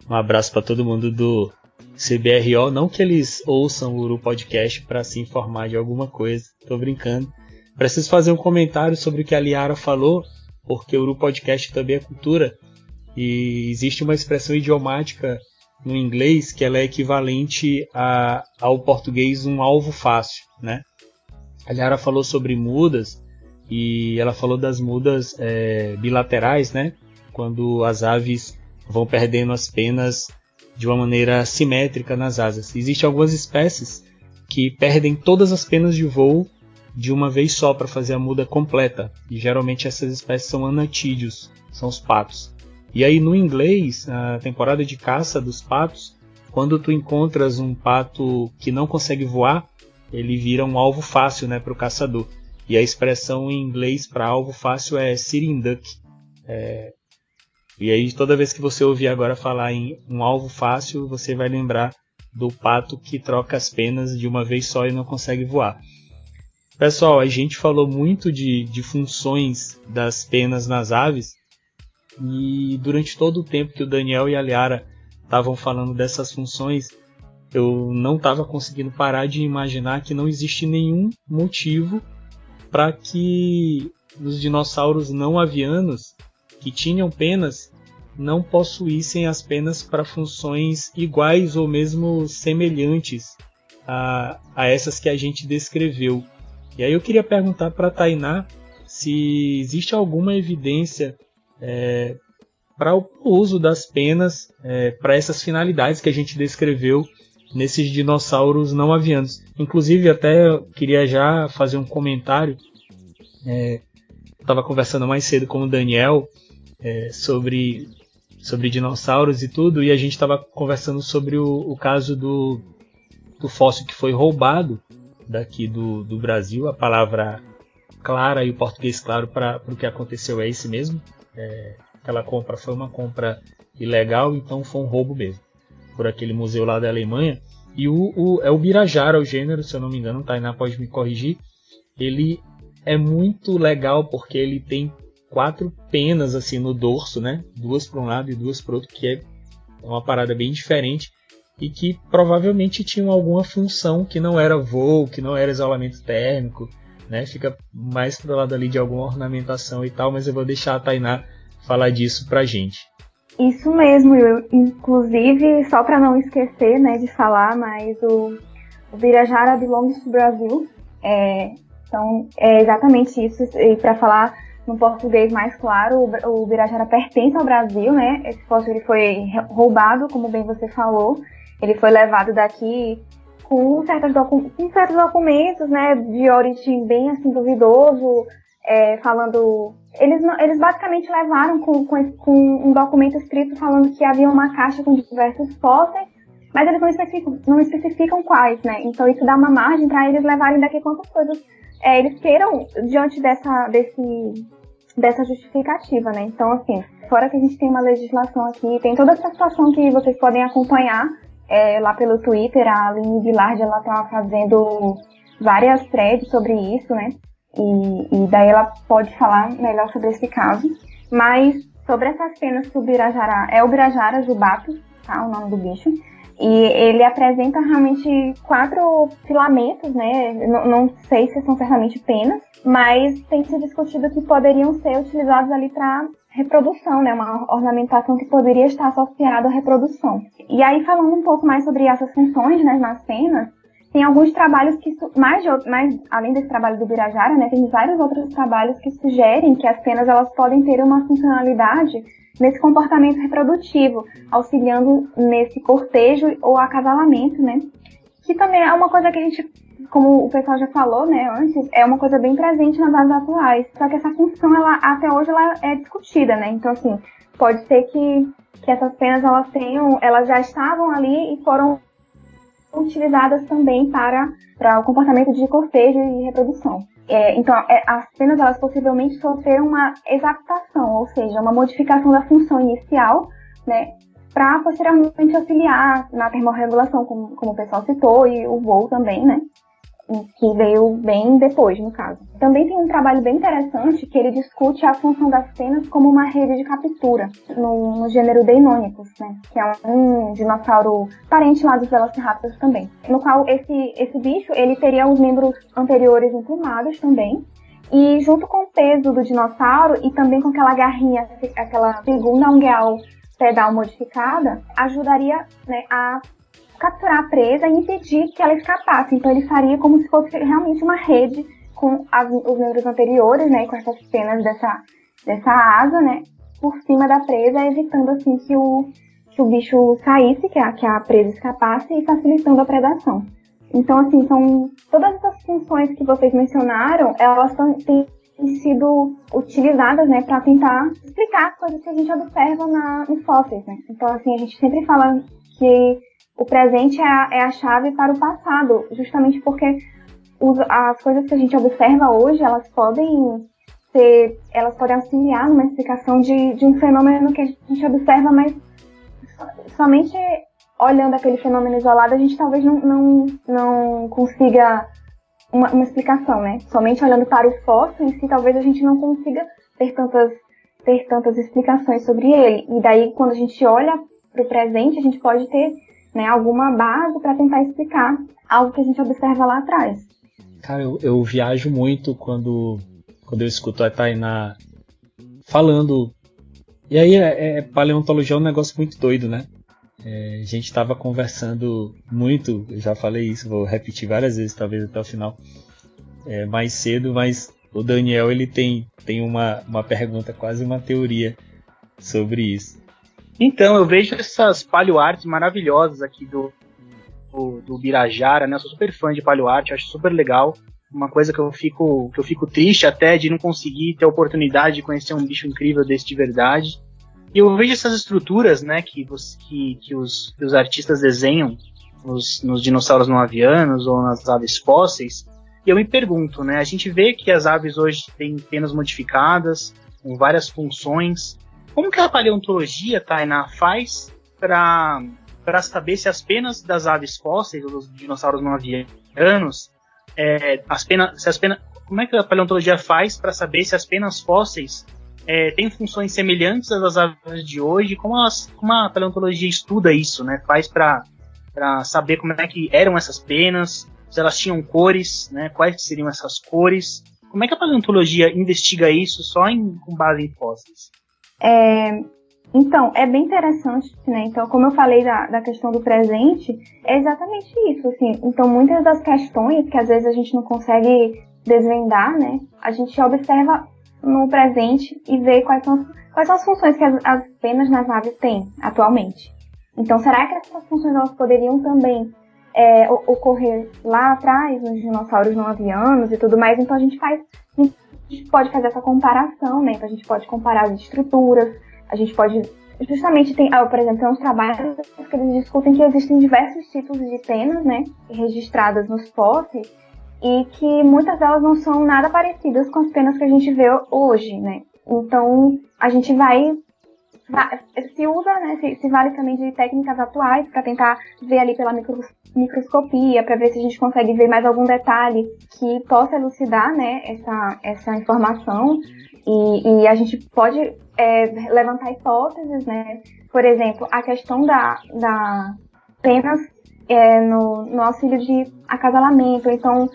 Um abraço para todo mundo do CBRO. Não que eles ouçam o Uru Podcast para se informar de alguma coisa. Tô brincando. Preciso fazer um comentário sobre o que a Liara falou, porque o Uru Podcast também é cultura. E existe uma expressão idiomática no inglês que ela é equivalente ao português um alvo fácil, né? A Liara falou sobre mudas e ela falou das mudas bilaterais, né? Quando as aves vão perdendo as penas de uma maneira simétrica nas asas. Existem algumas espécies que perdem todas as penas de voo de uma vez só para fazer a muda completa. E geralmente essas espécies são anatídeos, são os patos. E aí no inglês, na temporada de caça dos patos, quando tu encontras um pato que não consegue voar, ele vira um alvo fácil, né, para o caçador. E a expressão em inglês para alvo fácil é sitting duck. E aí toda vez que você ouvir agora falar em um alvo fácil, você vai lembrar do pato que troca as penas de uma vez só e não consegue voar. Pessoal, a gente falou muito de funções das penas nas aves, e durante todo o tempo que o Daniel e a Liara estavam falando dessas funções, eu não estava conseguindo parar de imaginar que não existe nenhum motivo para que os dinossauros não avianos que tinham penas não possuíssem as penas para funções iguais ou mesmo semelhantes a essas que a gente descreveu. E aí eu queria perguntar para a Tainá se existe alguma evidência para o uso das penas para essas finalidades que a gente descreveu nesses dinossauros não avianos. Inclusive, até eu queria já fazer um comentário. Estava conversando mais cedo com o Daniel sobre dinossauros e tudo, e a gente estava conversando sobre o caso do fóssil que foi roubado daqui do Brasil. A palavra clara e o português claro para o que aconteceu é esse mesmo. Aquela compra foi uma compra ilegal, então foi um roubo mesmo, por aquele museu lá da Alemanha. E é o Birajara, o gênero, se eu não me engano, Tainá pode me corrigir. Ele é muito legal porque ele tem 4 penas assim no dorso, né? 2 para um lado e 2 para o outro, que é uma parada bem diferente e que provavelmente tinham alguma função que não era voo, que não era isolamento térmico, né? Fica mais para o lado ali de alguma ornamentação e tal, mas eu vou deixar a Tainá falar disso pra gente. Isso mesmo, inclusive, só para não esquecer, né, de falar, mas o Birajara belongs to Brasil, então é exatamente isso, e para falar no português mais claro, o Birajara pertence ao Brasil, né, esse fóssil ele foi roubado, como bem você falou, ele foi levado daqui com certos documentos, né, de origem bem assim duvidoso, falando... Eles basicamente levaram com um documento escrito falando que havia uma caixa com diversos fósseis, mas eles não especificam quais, né? Então isso dá uma margem para eles levarem daqui quantas coisas eles queiram diante dessa justificativa, né? Então, assim, fora que a gente tem uma legislação aqui, tem toda essa situação que vocês podem acompanhar lá pelo Twitter, a Aline Villard, ela tá fazendo várias threads sobre isso, né? E daí ela pode falar melhor sobre esse caso. Mas sobre essas penas que o Birajara... É o Birajara jubatus, tá? O nome do bicho. E ele apresenta realmente 4 filamentos, né? Não sei se são certamente penas, mas tem se discutido que poderiam ser utilizados ali para reprodução, né? Uma ornamentação que poderia estar associada à reprodução. E aí, falando um pouco mais sobre essas funções, né, nas penas, tem alguns trabalhos que, mais além desse trabalho do Birajara, né, tem vários outros trabalhos que sugerem que as penas elas podem ter uma funcionalidade nesse comportamento reprodutivo, auxiliando nesse cortejo ou acasalamento, né, que também é uma coisa que a gente, como o pessoal já falou, né, antes, é uma coisa bem presente nas bases atuais, só que essa função, ela, até hoje, ela é discutida, né, então, assim, pode ser que essas penas, elas já estavam ali e foram utilizadas também para o comportamento de cortejo e reprodução. Então, as penas, elas possivelmente sofreram uma exaptação, ou seja, uma modificação da função inicial, né, para posteriormente auxiliar na termorregulação, como o pessoal citou, e o voo também, né, que veio bem depois, no caso. Também tem um trabalho bem interessante que ele discute a função das penas como uma rede de captura no gênero Deinonychus, né, que é um dinossauro parente lá dos Velociraptors também, no qual esse bicho ele teria os membros anteriores emplumados também, e junto com o peso do dinossauro e também com aquela garrinha, aquela segunda ungueal pedal modificada, ajudaria, né, a capturar a presa e impedir que ela escapasse. Então ele faria como se fosse realmente uma rede com os membros anteriores, né, com essas penas dessa asa, né, por cima da presa, evitando assim que o bicho saísse, que a presa escapasse e facilitando a predação. Então, assim, são todas essas funções que vocês mencionaram, elas têm sido utilizadas, né, para tentar explicar as coisas que a gente observa nos fósseis, né. Então, assim, a gente sempre fala que o presente é a chave para o passado, justamente porque as coisas que a gente observa hoje, elas podem auxiliar numa explicação de um fenômeno que a gente observa, mas somente olhando aquele fenômeno isolado, a gente talvez não consiga uma explicação, né? Somente olhando para o fóssil em si, talvez a gente não consiga ter tantas explicações sobre ele. E daí, quando a gente olha para o presente, a gente pode ter né, alguma base para tentar explicar algo que a gente observa lá atrás. Cara, eu viajo muito quando eu escuto a Tainá falando. E aí, paleontologia é um negócio muito doido, né? A gente estava conversando muito, eu já falei isso, vou repetir várias vezes, talvez até o final, mais cedo, mas o Daniel ele tem uma pergunta, quase uma teoria sobre isso. Então, eu vejo essas paleoartes maravilhosas aqui do Birajara, né? Eu sou super fã de paleoarte, acho super legal. Uma coisa que eu fico triste até de não conseguir ter a oportunidade de conhecer um bicho incrível desse de verdade. E eu vejo essas estruturas, né, que os artistas desenham nos dinossauros não avianos ou nas aves fósseis. E eu me pergunto, né, a gente vê que as aves hoje têm penas modificadas, com várias funções. Como que a paleontologia, Tainá, faz para saber se as penas das aves fósseis ou dos dinossauros não avianos, como é que a paleontologia faz para saber se as penas fósseis têm funções semelhantes às das aves de hoje? Como a paleontologia estuda isso, né? Faz para saber como é que eram essas penas, se elas tinham cores, né? Quais seriam essas cores? Como é que a paleontologia investiga isso só com base em fósseis? Então, é bem interessante, né? Então, como eu falei da questão do presente, é exatamente isso, assim. Então, muitas das questões que às vezes a gente não consegue desvendar, né? A gente observa no presente e vê quais são as funções que as penas nas aves têm atualmente. Então, será que essas funções elas poderiam também ocorrer lá atrás, nos dinossauros não avianos e tudo mais? Então, a gente pode fazer essa comparação, né? Então, a gente pode comparar as estruturas. A gente pode, justamente, por exemplo, tem uns trabalhos que eles discutem que existem diversos tipos de penas, né, registradas nos fósseis, e que muitas delas não são nada parecidas com as penas que a gente vê hoje, né. Então, a gente se usa, né, se vale também de técnicas atuais para tentar ver ali pela microscopia, para ver se a gente consegue ver mais algum detalhe que possa elucidar, né, essa informação, e a gente pode levantar hipóteses, né? Por exemplo, a questão da penas no auxílio de acasalamento. Então,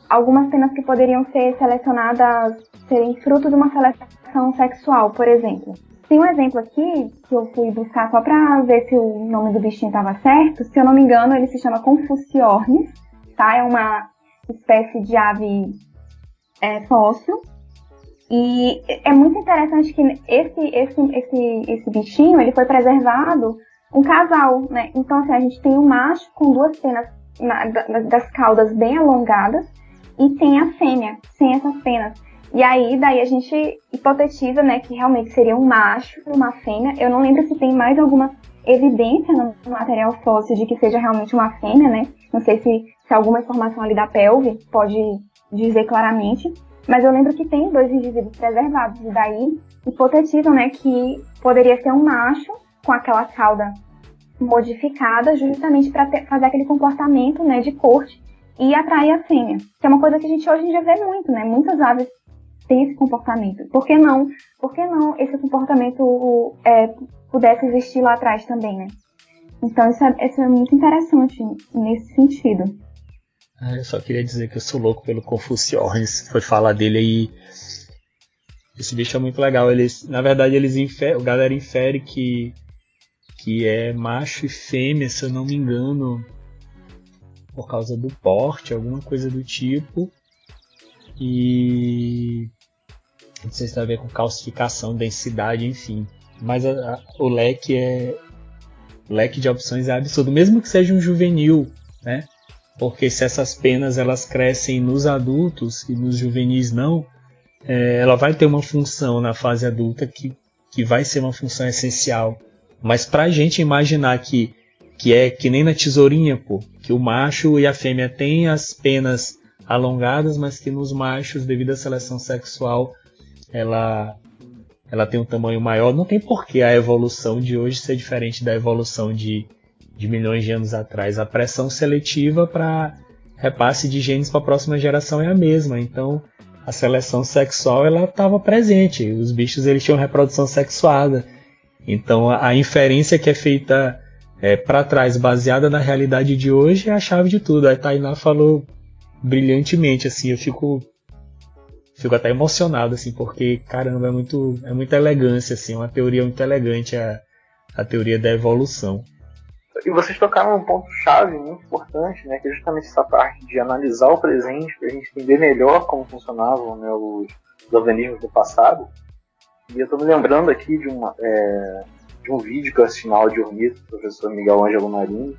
algumas penas que poderiam ser selecionadas, serem fruto de uma seleção sexual, por exemplo. Tem um exemplo aqui que eu fui buscar só para ver se o nome do bichinho estava certo. Se eu não me engano, ele se chama Confuciornis, tá? É uma espécie de ave fóssil. E é muito interessante que esse bichinho, ele foi preservado um casal, né? Então, assim, a gente tem um macho com duas penas das caudas bem alongadas e tem a fêmea sem essas penas. E aí, daí a gente hipotetiza, né, que realmente seria um macho e uma fêmea. Eu não lembro se tem mais alguma evidência no material fóssil de que seja realmente uma fêmea, né? Não sei se alguma informação ali da pelve pode dizer claramente. Mas eu lembro que tem 2 indivíduos preservados, e daí hipotetizam, né, que poderia ser um macho com aquela cauda modificada justamente para fazer aquele comportamento, né, de corte e atrair a fêmea. Que é uma coisa que a gente hoje em dia vê muito, né? Muitas aves têm esse comportamento. Por que não esse comportamento pudesse existir lá atrás também, né? Então isso é muito interessante nesse sentido. Eu só queria dizer que eu sou louco pelo Confuciornis. Foi falar dele aí. Esse bicho é muito legal. Na verdade, a galera infere que é macho e fêmea, se eu não me engano, por causa do porte, alguma coisa do tipo. E não sei se tem a ver com calcificação, densidade, enfim. Mas o leque de opções é absurdo, mesmo que seja um juvenil, né? Porque se essas penas elas crescem nos adultos e nos juvenis não, ela vai ter uma função na fase adulta que vai ser uma função essencial. Mas para a gente imaginar que é que nem na tesourinha, pô, que o macho e a fêmea têm as penas alongadas, mas que nos machos, devido à seleção sexual, ela tem um tamanho maior. Não tem porquê a evolução de hoje ser diferente da evolução de milhões de anos atrás. A pressão seletiva para repasse de genes para a próxima geração é a mesma. Então, a seleção sexual ela estava presente. Os bichos eles tinham reprodução sexuada. Então, a inferência que é feita para trás, baseada na realidade de hoje, é a chave de tudo. A Tainá falou brilhantemente, assim, eu fico até emocionado, assim, porque, caramba, é muita elegância, assim, uma teoria muito elegante, a teoria da evolução. E vocês tocaram num ponto-chave muito importante, né, que é justamente essa parte de analisar o presente para a gente entender melhor como funcionavam, né, os organismos do passado. E eu estou me lembrando aqui de um vídeo que eu assisti na Áudio Unito, do professor Miguel Ângelo Marinho,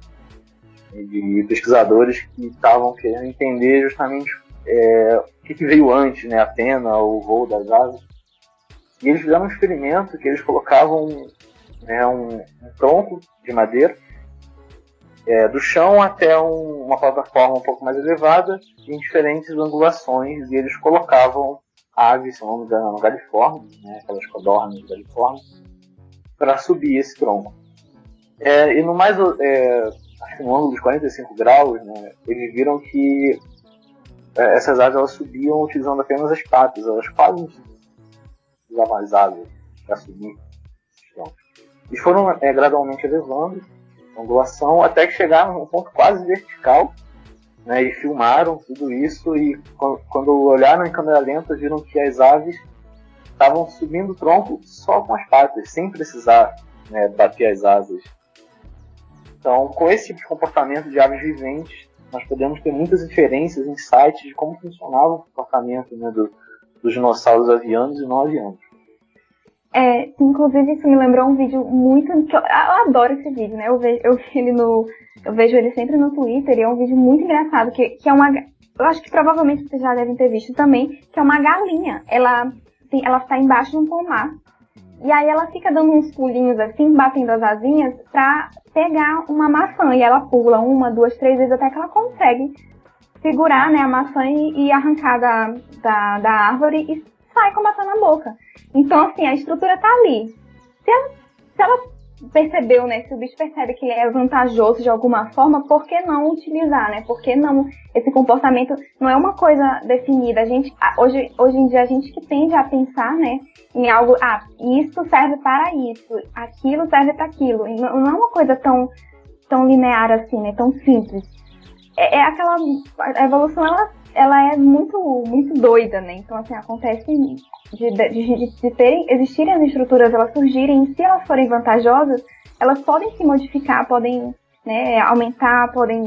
de pesquisadores que estavam querendo entender justamente o que veio antes, né, a pena, o voo das aves. E eles fizeram um experimento que eles colocavam, né, um tronco de madeira do chão até uma plataforma um pouco mais elevada, em diferentes angulações, e eles colocavam aves, se não me engano, galiformes, né, aquelas codornas galiformes, para subir esse tronco. E no mais, acho que no ângulo de 45 graus, né, eles viram que essas aves elas subiam utilizando apenas as patas, elas quase não utilizavam as asas para subir. E foram gradualmente elevando a angulação até que chegaram num ponto quase vertical, né, e filmaram tudo isso, e quando olharam em câmera lenta viram que as aves estavam subindo o tronco só com as patas, sem precisar, né, bater as asas. Então, com esse tipo de comportamento de aves viventes, nós podemos ter muitas inferências, insights de como funcionava o comportamento, né, dos dinossauros avianos e não avianos. Inclusive isso me lembrou um vídeo muito... eu adoro esse vídeo, né? Eu vejo ele sempre no Twitter, e é um vídeo muito engraçado, que é uma... Eu acho que provavelmente vocês já devem ter visto também, que é uma galinha. Ela está embaixo de um pomar, e aí ela fica dando uns pulinhos assim, batendo as asinhas, pra pegar uma maçã, e ela pula 1, 2, 3 vezes até que ela consegue segurar, né, a maçã e arrancar da árvore e sai com a maçã na boca. Então, assim, a estrutura tá ali. Se ela percebeu, né, se o bicho percebe que é vantajoso de alguma forma, por que não utilizar, né? Por que não? Esse comportamento não é uma coisa definida. Hoje em dia a gente que tende a pensar, né, em algo, isso serve para isso, aquilo serve para aquilo. Não é uma coisa tão linear assim, né, tão simples. A evolução, ela é muito, muito doida, né? Então, assim, acontece de existirem as estruturas, elas surgirem, e se elas forem vantajosas, elas podem se modificar, podem, né, aumentar, podem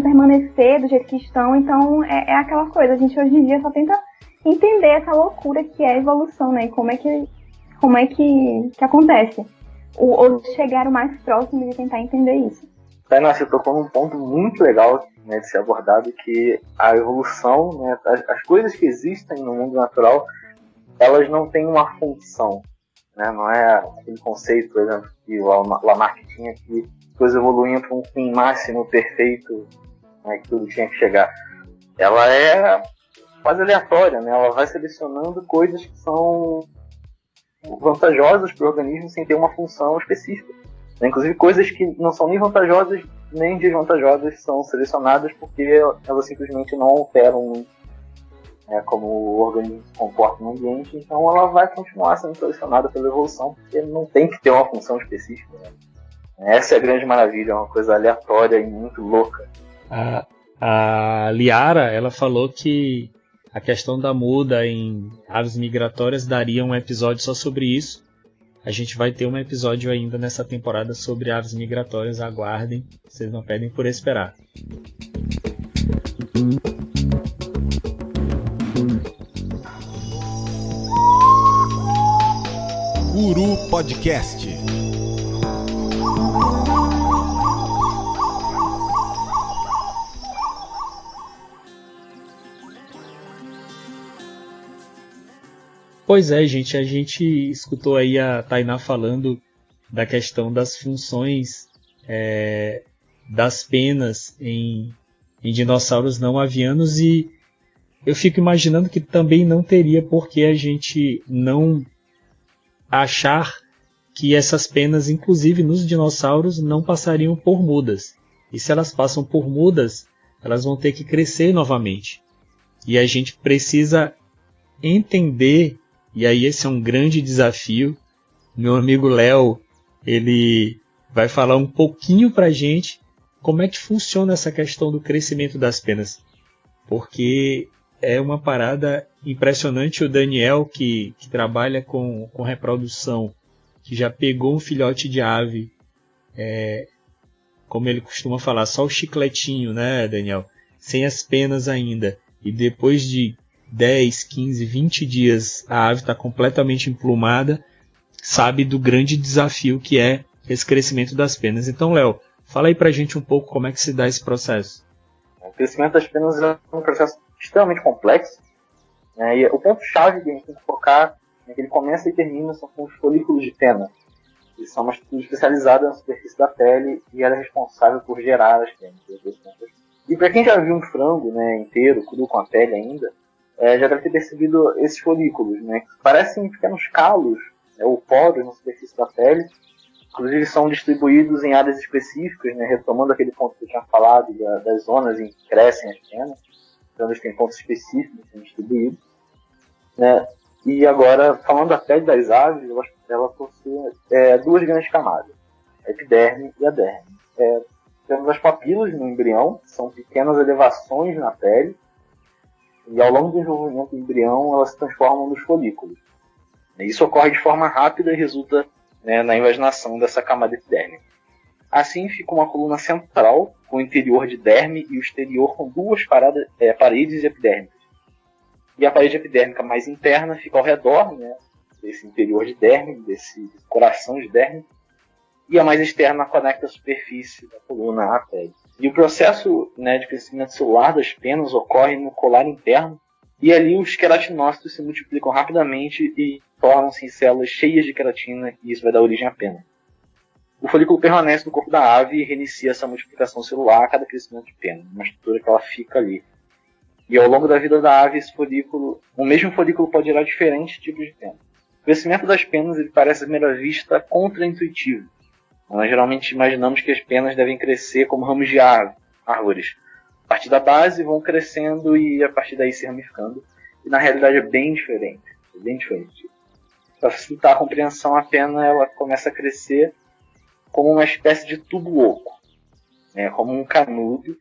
permanecer do jeito que estão. Então, é aquela coisa, a gente hoje em dia só tenta entender essa loucura que é a evolução, né? E como é que acontece. Ou chegar o mais próximo de tentar entender isso. Tainá, você tocou num ponto muito legal, né, de ser abordado, que a evolução, né, as coisas que existem no mundo natural, elas não têm uma função, né, não é aquele conceito, por exemplo, que o Lamarck tinha, que coisas evoluíam para um fim máximo perfeito, né, que tudo tinha que chegar. Ela é quase aleatória, né, ela vai selecionando coisas que são vantajosas para o organismo sem ter uma função específica. Inclusive coisas que não são nem vantajosas nem desvantajosas são selecionadas porque elas simplesmente não alteram, né, como o organismo se comporta no ambiente, então ela vai continuar sendo selecionada pela evolução porque não tem que ter uma função específica, né? Essa é a grande maravilha, é uma coisa aleatória e muito louca. A Liara, ela falou que a questão da muda em aves migratórias daria um episódio só sobre isso. A gente vai ter um episódio ainda nessa temporada sobre aves migratórias, aguardem, vocês não pedem por esperar. Uru Podcast. Pois é, gente, a gente escutou aí a Tainá falando da questão das funções das penas em dinossauros não avianos, e eu fico imaginando que também não teria por que a gente não achar que essas penas, inclusive nos dinossauros, não passariam por mudas. E se elas passam por mudas, elas vão ter que crescer novamente. E a gente precisa entender. E aí esse é um grande desafio. Meu amigo Léo, ele vai falar um pouquinho para a gente como é que funciona essa questão do crescimento das penas. Porque é uma parada impressionante. O Daniel, que trabalha com reprodução, que já pegou um filhote de ave, como ele costuma falar, só o chicletinho, né, Daniel? Sem as penas ainda. E depois de 10, 15, 20 dias a ave está completamente emplumada, sabe do grande desafio que é esse crescimento das penas. Então, Léo, fala aí pra gente um pouco como é que se dá esse processo. O crescimento das penas é um processo extremamente complexo, né? E o ponto-chave que a gente tem que focar é que ele começa e termina são com os folículos de pena. Eles são uma estrutura especializada na superfície da pele e ela é responsável por gerar as penas. E para quem já viu um frango, né, inteiro, cru com a pele ainda, já deve ter percebido esses folículos, né, que parecem pequenos calos, ou poros na superfície da pele. Inclusive são distribuídos em áreas específicas, né, retomando aquele ponto que eu tinha falado das zonas em que crescem as penas. Então eles têm pontos específicos que são distribuídos, né. E agora, falando da pele das aves, ela possui duas grandes camadas, a epiderme e a derme. Temos as papilas no embrião, que são pequenas elevações na pele, e ao longo do desenvolvimento do embrião elas se transformam nos folículos. Isso ocorre de forma rápida e resulta, né, na invaginação dessa camada epidérmica. Assim fica uma coluna central, com o interior de derme e o exterior com duas paredes epidérmicas. E a parede epidérmica mais interna fica ao redor, né, desse interior de derme, desse coração de derme, e a mais externa conecta a superfície da coluna à pele. E o processo, né, de crescimento celular das penas ocorre no colar interno, e ali os queratinócitos se multiplicam rapidamente e tornam-se células cheias de queratina, e isso vai dar origem à pena. O folículo permanece no corpo da ave e reinicia essa multiplicação celular a cada crescimento de pena, uma estrutura que ela fica ali. E ao longo da vida da ave, o mesmo folículo pode gerar diferentes tipos de pena. O crescimento das penas ele parece à primeira vista contraintuitivo. Nós geralmente imaginamos que as penas devem crescer como ramos de árvores. A partir da base vão crescendo e a partir daí se ramificando. E na realidade é bem diferente. Para facilitar a compreensão, a pena ela começa a crescer como uma espécie de tubo oco, né, como um canudo.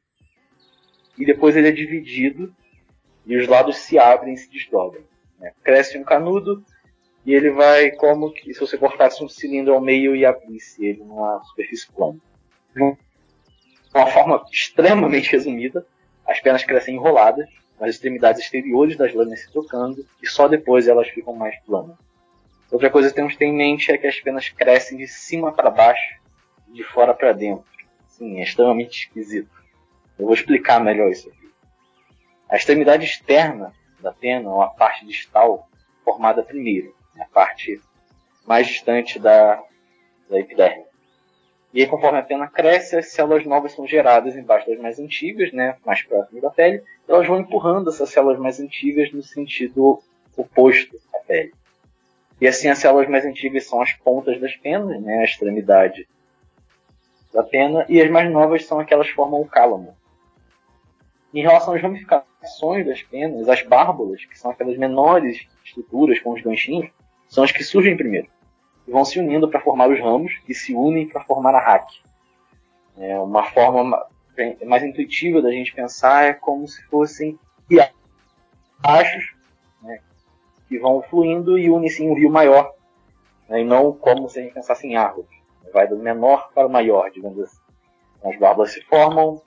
E depois ele é dividido e os lados se abrem e se desdobram. Né. Cresce um canudo. E ele vai como que se você cortasse um cilindro ao meio e abrisse ele numa superfície plana. De uma forma extremamente resumida, as penas crescem enroladas, nas extremidades exteriores das lâminas se trocando, e só depois elas ficam mais planas. Outra coisa que temos que ter em mente é que as penas crescem de cima para baixo, de fora para dentro. Sim, é extremamente esquisito. Eu vou explicar melhor isso aqui. A extremidade externa da pena, ou a parte distal, formada primeiro, a parte mais distante da epiderme. E aí, conforme a pena cresce, as células novas são geradas embaixo das mais antigas, né, mais próximas da pele, e elas vão empurrando essas células mais antigas no sentido oposto à pele. E assim, as células mais antigas são as pontas das penas, né, a extremidade da pena, e as mais novas são aquelas que formam o cálamo. Em relação às ramificações das penas, as bárbulas, que são aquelas menores estruturas com os ganchinhos, são as que surgem primeiro e vão se unindo para formar os ramos e se unem para formar a raque. Uma forma mais intuitiva da gente pensar é como se fossem riachos, né, que vão fluindo e unem-se em um rio maior, né, e não como se a gente pensasse em árvores. Vai do menor para o maior, digamos assim. As bárbulas se formam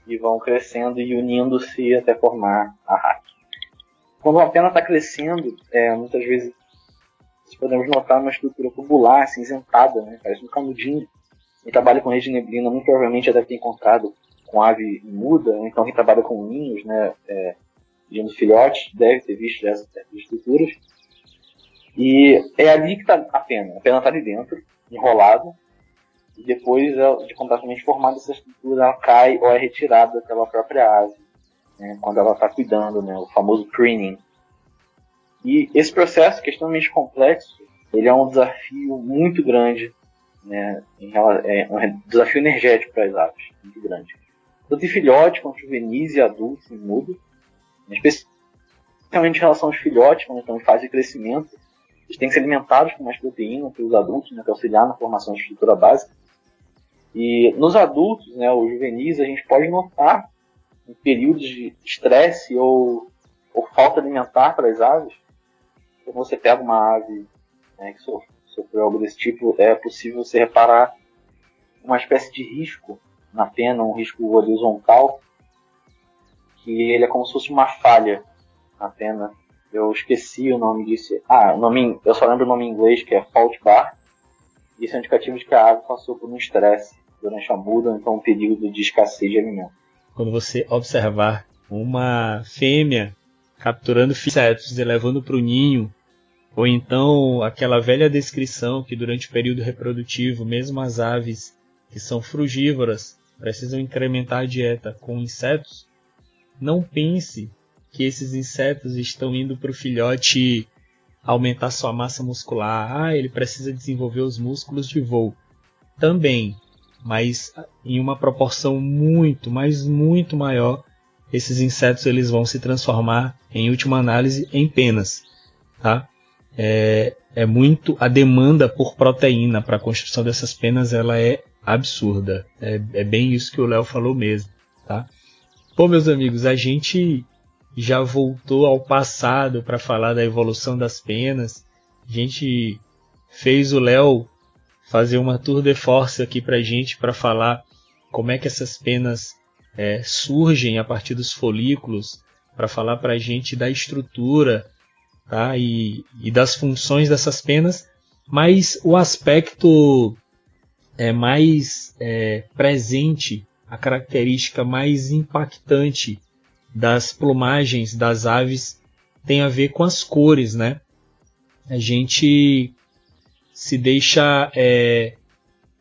e vão crescendo e unindo-se até formar a raque. Quando uma pena está crescendo, muitas vezes podemos notar uma estrutura tubular, cinzentada, né? Parece um canudinho. Quem trabalha com rede de neblina muito provavelmente já deve ter encontrado com ave muda, ou então quem trabalha com ninhos, né, de filhotes, deve ter visto essas estruturas. E é ali que está a pena. A pena está ali dentro, enrolada, e depois de completamente formada essa estrutura, ela cai ou é retirada pela própria ave, né, quando ela está cuidando, né, o famoso pruning. E esse processo, que é extremamente complexo, ele é um desafio muito grande, né, é um desafio energético para as aves, muito grande. Tanto em filhotes, quanto juvenis e adultos em mudo, especialmente em relação aos filhotes, quando estão em fase de crescimento, eles têm que ser alimentados com mais proteína pelos adultos, né, para auxiliar na formação de estrutura básica. E nos adultos, né, os juvenis, a gente pode notar em períodos de estresse ou falta alimentar para as aves. Quando você pega uma ave, né, que sofreu algo desse tipo, é possível você reparar uma espécie de risco na pena, um risco horizontal, que ele é como se fosse uma falha na pena. Eu esqueci o nome disso. Eu só lembro o nome em inglês, que é fault bar. Isso é um indicativo de que a ave passou por um estresse durante a muda, ou então um período de escassez de alimento. Quando você observar uma fêmea capturando insetos e levando para o ninho, ou então aquela velha descrição que durante o período reprodutivo, mesmo as aves que são frugívoras precisam incrementar a dieta com insetos, não pense que esses insetos estão indo para o filhote aumentar sua massa muscular. Ele precisa desenvolver os músculos de voo. Também, mas em uma proporção muito, mas muito maior, esses insetos eles vão se transformar, em última análise, em penas. Tá? Muito a demanda por proteína para a construção dessas penas, ela é absurda. É bem isso que o Léo falou mesmo. Tá? Bom, meus amigos, a gente já voltou ao passado para falar da evolução das penas. A gente fez o Léo fazer uma tour de force aqui para a gente, para falar como é que essas penas surgem a partir dos folículos, para falar para a gente da estrutura, tá? e das funções dessas penas, mas o aspecto mais presente, a característica mais impactante das plumagens das aves tem a ver com as cores, né? A gente se deixa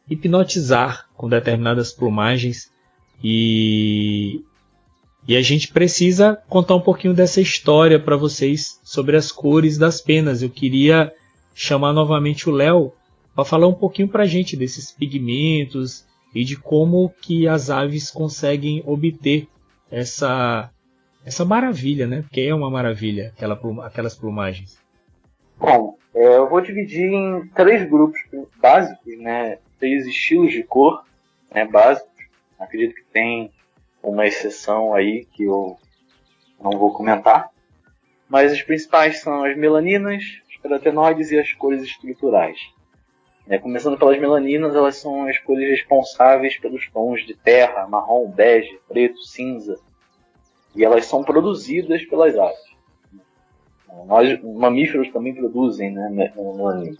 hipnotizar com determinadas plumagens e a gente precisa contar um pouquinho dessa história para vocês sobre as cores das penas. Eu queria chamar novamente o Léo para falar um pouquinho para a gente desses pigmentos e de como que as aves conseguem obter essa maravilha, né? Porque é uma maravilha aquelas plumagens. Bom, eu vou dividir em 3 grupos básicos, né? 3 estilos de cor, né, básicos. Acredito que tem uma exceção aí que eu não vou comentar. Mas as principais são as melaninas, os carotenoides e as cores estruturais. Começando pelas melaninas, elas são as cores responsáveis pelos tons de terra, marrom, bege, preto, cinza. E elas são produzidas pelas aves. Nós, mamíferos, também produzem, né, melanina.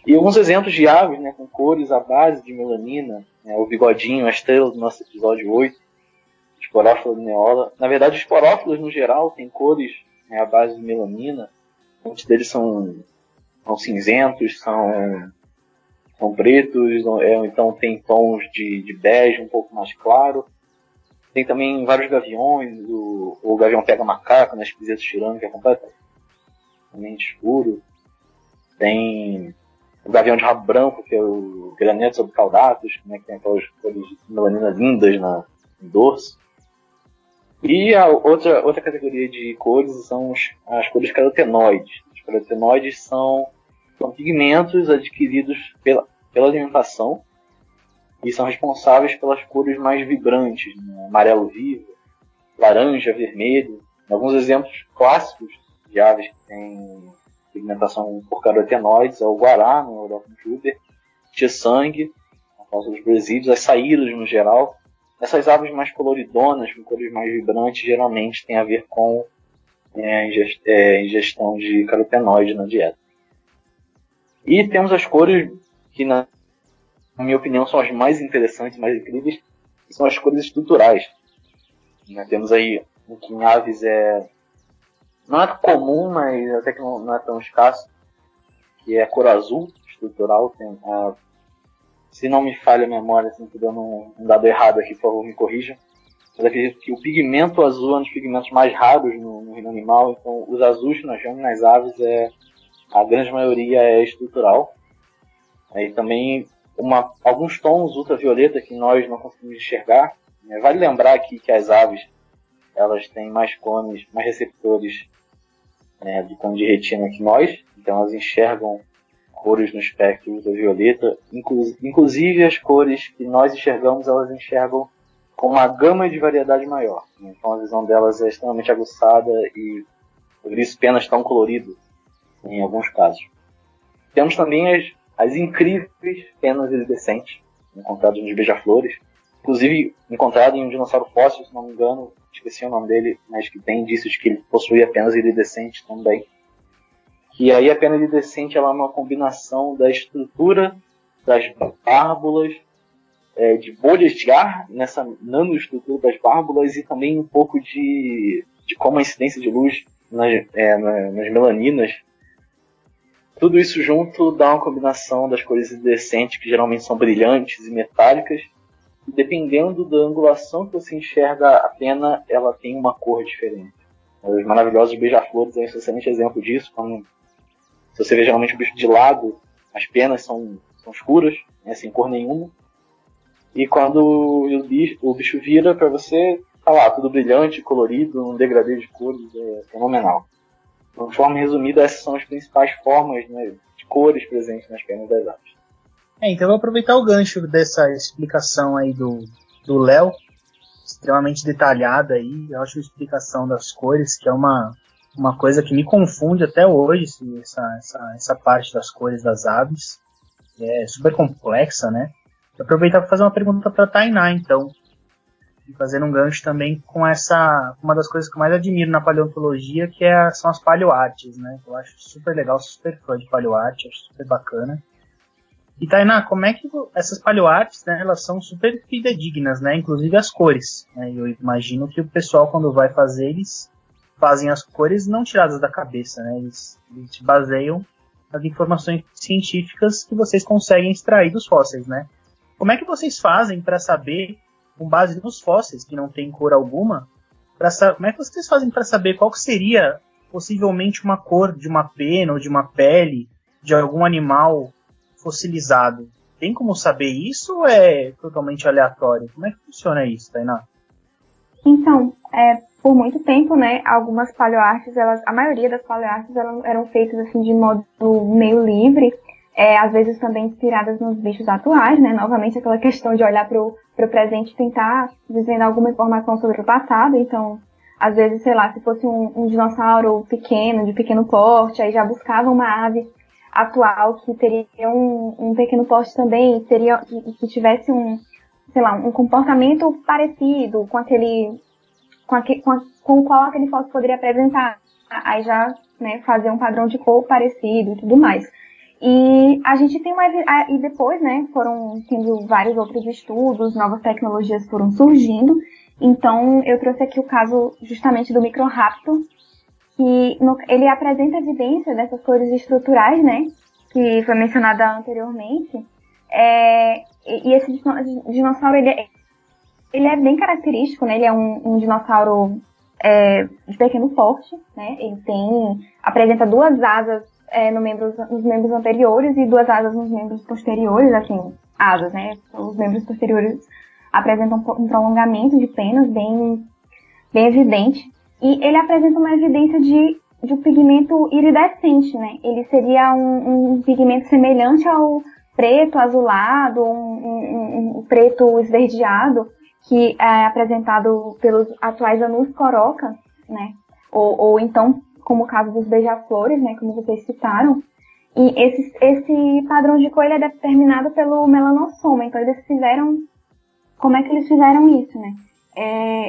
E alguns exemplos de aves, né, com cores à base de melanina, né, o bigodinho, a estrela do nosso episódio 8, esporófilo neola. Na verdade, os esporófilos, no geral, têm cores, né, à base de melanina. Muitos deles são cinzentos, são pretos, então tem tons de bege um pouco mais claro. Tem também vários gaviões, o gavião pega macaco, né, Espiseto tirano, que é completamente escuro. Tem o gavião de rabo branco, que é o Granetus obcaudatus, né, que tem aquelas cores de melanina lindas no dorso. E a outra categoria de cores são as cores carotenoides. Os carotenoides são pigmentos adquiridos pela alimentação e são responsáveis pelas cores mais vibrantes, né? Amarelo vivo, laranja, vermelho. Alguns exemplos clássicos de aves que têm pigmentação por carotenoides é o guará, no Europa Juber, tia-sangue, a causa dos presídios, as saíras no geral. Essas aves mais coloridonas, com cores mais vibrantes, geralmente têm a ver com ingestão de carotenoide na dieta. E temos as cores que, na minha opinião, são as mais interessantes, mais incríveis, que são as cores estruturais. Temos aí, que em aves não é comum, mas até que não é tão escasso, que é a cor azul estrutural. Se não me falha a memória, se não estou dando um dado errado aqui, por favor, me corrijam. Mas acredito que o pigmento azul é um dos pigmentos mais raros no reino animal, então os azuis que nós vemos nas aves, a grande maioria é estrutural. Aí também alguns tons ultravioleta que nós não conseguimos enxergar. Vale lembrar aqui que as aves elas têm mais cones, mais receptores do cone de retina que nós, então elas enxergam cores no espectro ultravioleta, inclusive as cores que nós enxergamos, elas enxergam com uma gama de variedade maior. Então a visão delas é extremamente aguçada e por isso penas tão coloridas em alguns casos. Temos também as incríveis penas iridescentes encontradas nos beija-flores, inclusive encontrado em um dinossauro fóssil, se não me engano, esqueci o nome dele, mas que tem indícios de que ele possuía penas iridescentes também. E aí a pena iridescente ela é uma combinação da estrutura das bárbulas, de bolhas de ar, nessa nanoestrutura das bárbulas, e também um pouco de como a incidência de luz nas melaninas. Tudo isso junto dá uma combinação das cores iridescentes, que geralmente são brilhantes e metálicas. E dependendo da angulação que você enxerga a pena, ela tem uma cor diferente. Os maravilhosos beija-flores é um excelente exemplo disso. Se você vê geralmente o bicho de lado, as penas são escuras, né, sem cor nenhuma. E quando o bicho vira para você, tá lá, tudo brilhante, colorido, um degradê de cores, é fenomenal. De forma resumida, essas são as principais formas, né, de cores presentes nas penas das aves. Então eu vou aproveitar o gancho dessa explicação aí do Léo, extremamente detalhada aí. Eu acho a explicação das cores, que é uma coisa que me confunde até hoje, essa parte das cores das aves. É super complexa, né? Vou aproveitar para fazer uma pergunta para a Tainá, então. E fazendo um gancho também com uma das coisas que eu mais admiro na paleontologia, que são as paleoartes, né? Eu acho super legal, super fã de paleoarte, acho super bacana. E Tainá, como é que essas paleoartes, né, elas são super fidedignas, né? Inclusive as cores, né? Eu imagino que o pessoal, quando vai fazer, eles fazem as cores não tiradas da cabeça, né? Eles se baseiam nas informações científicas que vocês conseguem extrair dos fósseis, né? Como é que vocês fazem para saber, com base nos fósseis que não tem cor alguma, como é que vocês fazem para saber qual que seria possivelmente uma cor de uma pena ou de uma pele de algum animal fossilizado? Tem como saber isso ou é totalmente aleatório? Como é que funciona isso, Tainá? Então, por muito tempo, né, algumas paleoartes, a maioria das paleoartes eram feitas assim de modo meio livre, às vezes também inspiradas nos bichos atuais, né, novamente aquela questão de olhar para o presente e tentar desvendar alguma informação sobre o passado. Então, às vezes, sei lá, se fosse um dinossauro pequeno, de pequeno porte, aí já buscava uma ave atual que teria um pequeno porte também, que tivesse um comportamento parecido com o qual aquele fóssil poderia apresentar. Aí já, né, fazer um padrão de cor parecido e tudo mais. E a gente tem e depois, né, foram tendo vários outros estudos, novas tecnologias foram surgindo. Então, eu trouxe aqui o caso justamente do Microraptor, que ele apresenta evidência dessas cores estruturais, né, que foi mencionada anteriormente. E esse dinossauro, ele é bem característico, né, ele é um dinossauro de pequeno porte, né, ele apresenta duas asas nos membros anteriores e duas asas nos membros posteriores, assim, asas, né, os membros posteriores apresentam um prolongamento de penas bem evidente. E ele apresenta uma evidência de um pigmento iridescente, né? Ele seria um pigmento semelhante ao preto azulado, um preto esverdeado, que é apresentado pelos atuais anus coroca, né? Ou então, como o caso dos beija-flores, né? Como vocês citaram. E esse padrão de cor ele é determinado pelo melanossoma. Então, como é que eles fizeram isso, né?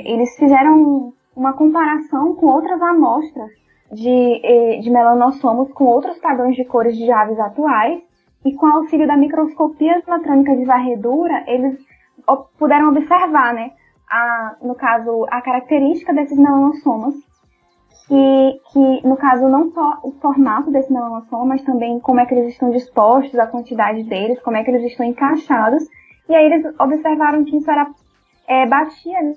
Eles fizeram uma comparação com outras amostras de melanossomos com outros padrões de cores de aves atuais, e com o auxílio da microscopia eletrônica de varredura, eles puderam observar, né, no caso, a característica desses melanossomas, que no caso não só o formato desse melanossoma, mas também como é que eles estão dispostos, a quantidade deles, como é que eles estão encaixados, e aí eles observaram que isso batia,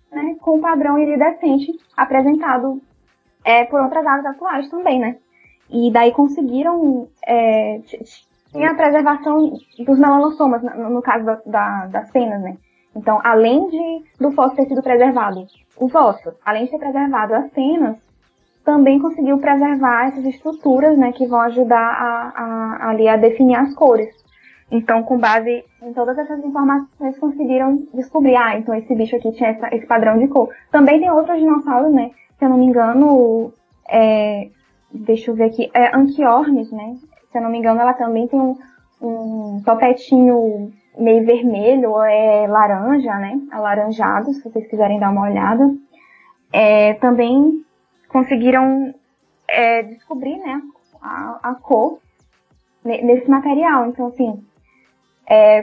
né, com o padrão iridescente apresentado por outras aves atuais também, né? E daí conseguiram a preservação dos melanossomas, no caso das penas, né? Então, além do fóssil ter sido preservado, o fóssil, além de ter preservado as penas, também conseguiu preservar essas estruturas, né, que vão ajudar ali a definir as cores. Então, com base em todas essas informações, conseguiram descobrir, então esse bicho aqui tinha esse padrão de cor. Também tem outros dinossauros, né, se eu não me engano, deixa eu ver aqui, Anchiornis, né, se eu não me engano, ela também tem um topetinho meio vermelho, ou laranja, né, alaranjado, se vocês quiserem dar uma olhada. Também conseguiram descobrir, né, a cor nesse material. Então, assim,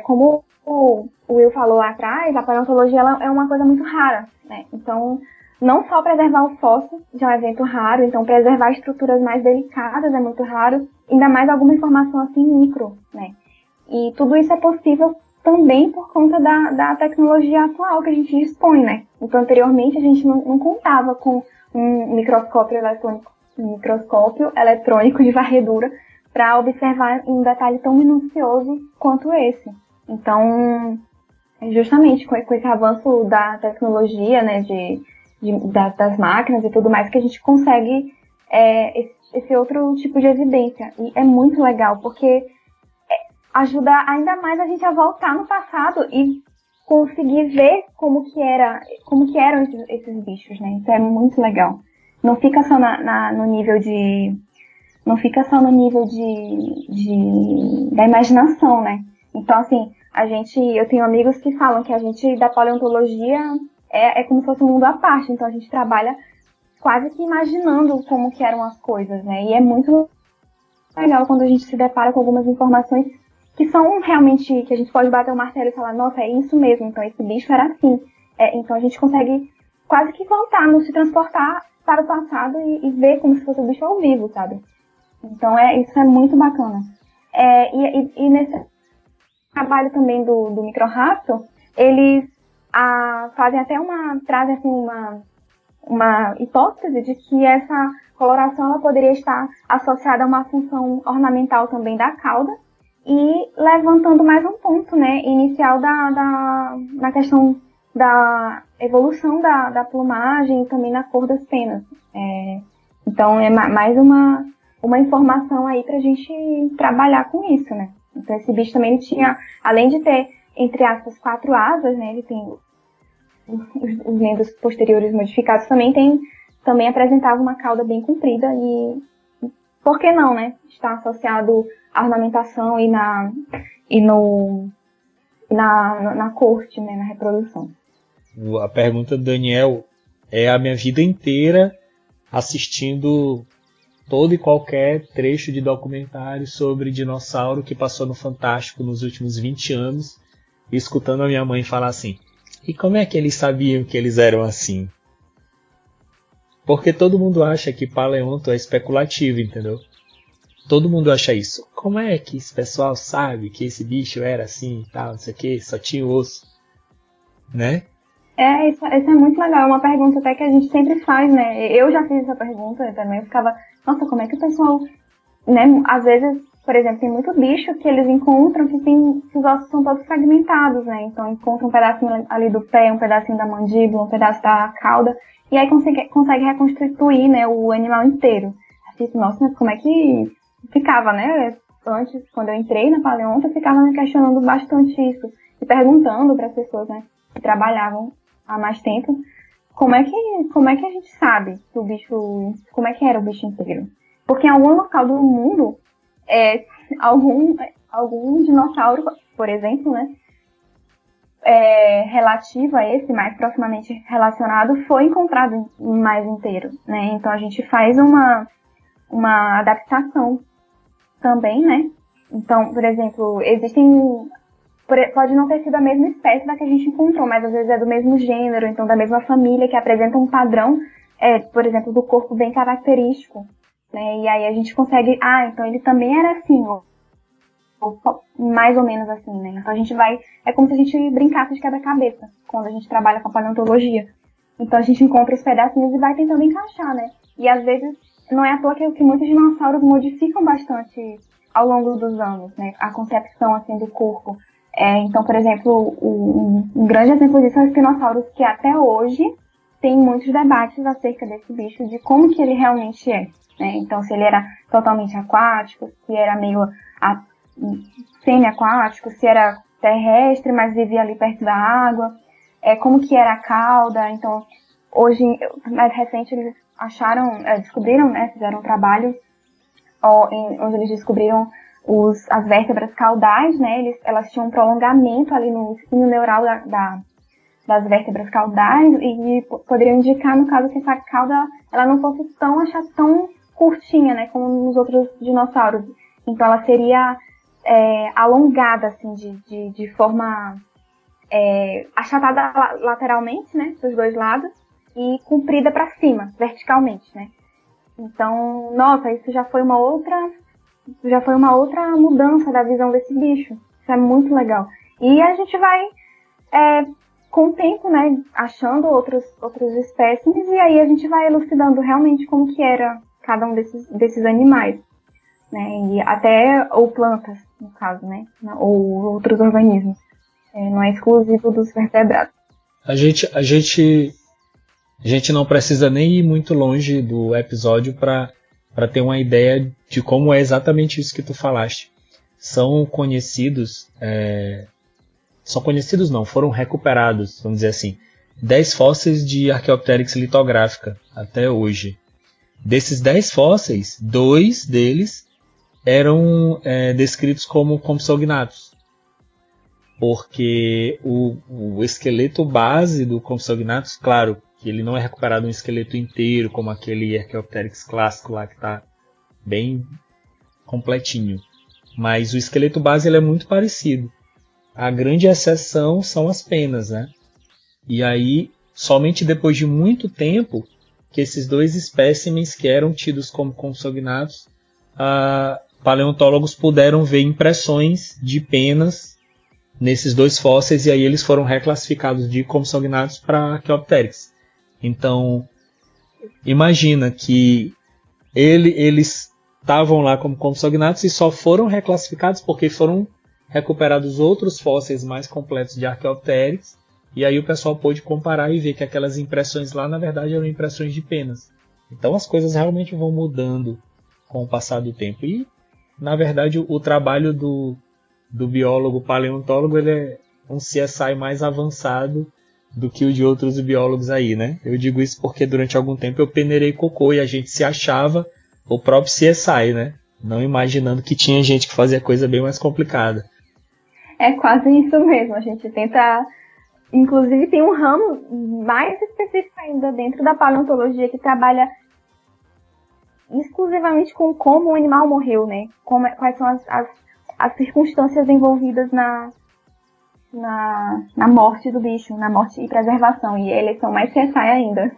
como o Will falou lá atrás, a paleontologia ela é uma coisa muito rara, né? Então, não só preservar o fóssil de um evento raro, então preservar estruturas mais delicadas é muito raro, ainda mais alguma informação assim micro, né? E tudo isso é possível também por conta da tecnologia atual que a gente dispõe, né? Então, anteriormente, a gente não contava com um microscópio eletrônico de varredura para observar um detalhe tão minucioso quanto esse. Então, justamente com esse avanço da tecnologia, né, das máquinas e tudo mais, que a gente consegue esse outro tipo de evidência. E é muito legal, porque ajuda ainda mais a gente a voltar no passado e conseguir ver como que eram esses bichos, né? Então é muito legal. Não fica só no nível da imaginação, né? Então, assim, eu tenho amigos que falam que a gente da paleontologia é como se fosse um mundo à parte. Então a gente trabalha quase que imaginando como que eram as coisas, né? E é muito legal quando a gente se depara com algumas informações que são realmente, que a gente pode bater o martelo e falar, nossa, é isso mesmo, então esse bicho era assim. Então a gente consegue quase que voltar, se transportar para o passado e ver como se fosse o bicho ao vivo, sabe? Então isso é muito bacana. E nesse trabalho também do microraptor, eles trazem assim uma hipótese de que essa coloração ela poderia estar associada a uma função ornamental também da cauda, e levantando mais um ponto, né, inicial na questão da evolução da plumagem e também na cor das penas. Então é mais uma informação aí pra gente trabalhar com isso, né. Então esse bicho também ele tinha, além de ter, entre aspas, 4 asas, né, ele tem os membros posteriores modificados, também apresentava uma cauda bem comprida e, por que não, né, está associado à ornamentação e na corte, né, na reprodução. A pergunta do Daniel é a minha vida inteira assistindo todo e qualquer trecho de documentário sobre dinossauro que passou no Fantástico nos últimos 20 anos, e escutando a minha mãe falar assim, e como é que eles sabiam que eles eram assim? Porque todo mundo acha que paleonto é especulativo, entendeu? Todo mundo acha isso. Como é que esse pessoal sabe que esse bicho era assim e tal, não sei o que, só tinha osso, né? Isso é muito legal, é uma pergunta até que a gente sempre faz, né? Eu já fiz essa pergunta também, eu ficava, nossa, como é que o pessoal, né, às vezes, por exemplo, tem muito bicho que eles encontram que os ossos são todos fragmentados, né? Então encontram um pedacinho ali do pé, um pedacinho da mandíbula, um pedaço da cauda, e aí consegue reconstituir, né, o animal inteiro. Eu fico, nossa, mas como é que ficava, né? Antes, quando eu entrei na paleonto, eu ficava me questionando bastante isso, e perguntando para as pessoas, né, que trabalhavam há mais tempo, como é que a gente sabe que o bicho, como é que era o bicho inteiro? Porque em algum local do mundo, algum dinossauro, por exemplo, né, relativo a esse, mais proximamente relacionado, foi encontrado mais inteiro, né? Então a gente faz uma adaptação também, né? Então, por exemplo, pode não ter sido a mesma espécie da que a gente encontrou, mas às vezes é do mesmo gênero, então da mesma família, que apresenta um padrão, por exemplo, do corpo bem característico, né? E aí a gente consegue, então ele também era assim, ou mais ou menos assim, né? Então a gente é como se a gente brincasse de quebra-cabeça, quando a gente trabalha com a paleontologia. Então a gente encontra os pedacinhos e vai tentando encaixar, né? E às vezes não é à toa que muitos dinossauros modificam bastante ao longo dos anos, né? A concepção, assim, do corpo. Então, por exemplo, um grande exemplo disso são os dinossauros que até hoje tem muitos debates acerca desse bicho, de como que ele realmente é, né? Então, se ele era totalmente aquático, se era meio semi-aquático, se era terrestre, mas vivia ali perto da água, como que era a cauda. Então, hoje, mais recente, eles descobriram, né, fizeram um trabalho onde eles descobriram as vértebras caudais, né, elas tinham um prolongamento ali no espinho neural das vértebras caudais e poderiam indicar, no caso, que essa cauda ela não fosse tão curtinha, né, como nos outros dinossauros. Então, ela seria alongada, assim, de forma achatada lateralmente, né, dos dois lados, e comprida para cima, verticalmente, né. Então, nossa, isso já foi uma outra mudança da visão desse bicho. Isso é muito legal. E a gente vai, com o tempo, né, achando outros espécimes, e aí a gente vai elucidando realmente como que era cada um desses animais, né, e ou plantas, no caso, né, ou outros organismos. Não é exclusivo dos vertebrados. A gente não precisa nem ir muito longe do episódio para ter uma ideia de como é exatamente isso que tu falaste. Foram recuperados, vamos dizer assim, 10 fósseis de Archaeopteryx litográfica até hoje. Desses 10 fósseis, 2 deles eram descritos como Compsognathus, porque o esqueleto base do Compsognathus, claro, que ele não é recuperado um esqueleto inteiro, como aquele Archaeopteryx clássico lá que está bem completinho, mas o esqueleto base ele é muito parecido. A grande exceção são as penas, né? E aí, somente depois de muito tempo, que esses 2 espécimens que eram tidos como Compsognathus, paleontólogos puderam ver impressões de penas nesses 2 fósseis, e aí eles foram reclassificados de Compsognathus para Archaeopteryx. Então, imagina que eles estavam lá como Compsognathus e só foram reclassificados porque foram recuperados outros fósseis mais completos de Archaeopteryx, e aí o pessoal pôde comparar e ver que aquelas impressões lá, na verdade, eram impressões de penas. Então as coisas realmente vão mudando com o passar do tempo. E, na verdade, o trabalho do biólogo paleontólogo ele é um CSI mais avançado do que o de outros biólogos aí, né? Eu digo isso porque durante algum tempo eu peneirei cocô e a gente se achava o próprio CSI, né? Não imaginando que tinha gente que fazia coisa bem mais complicada. É quase isso mesmo, a gente tenta... Inclusive tem um ramo mais específico ainda dentro da paleontologia que trabalha exclusivamente com como o animal morreu, né? Quais são as circunstâncias envolvidas na morte do bicho, na morte e preservação, e eles são mais CSI ainda.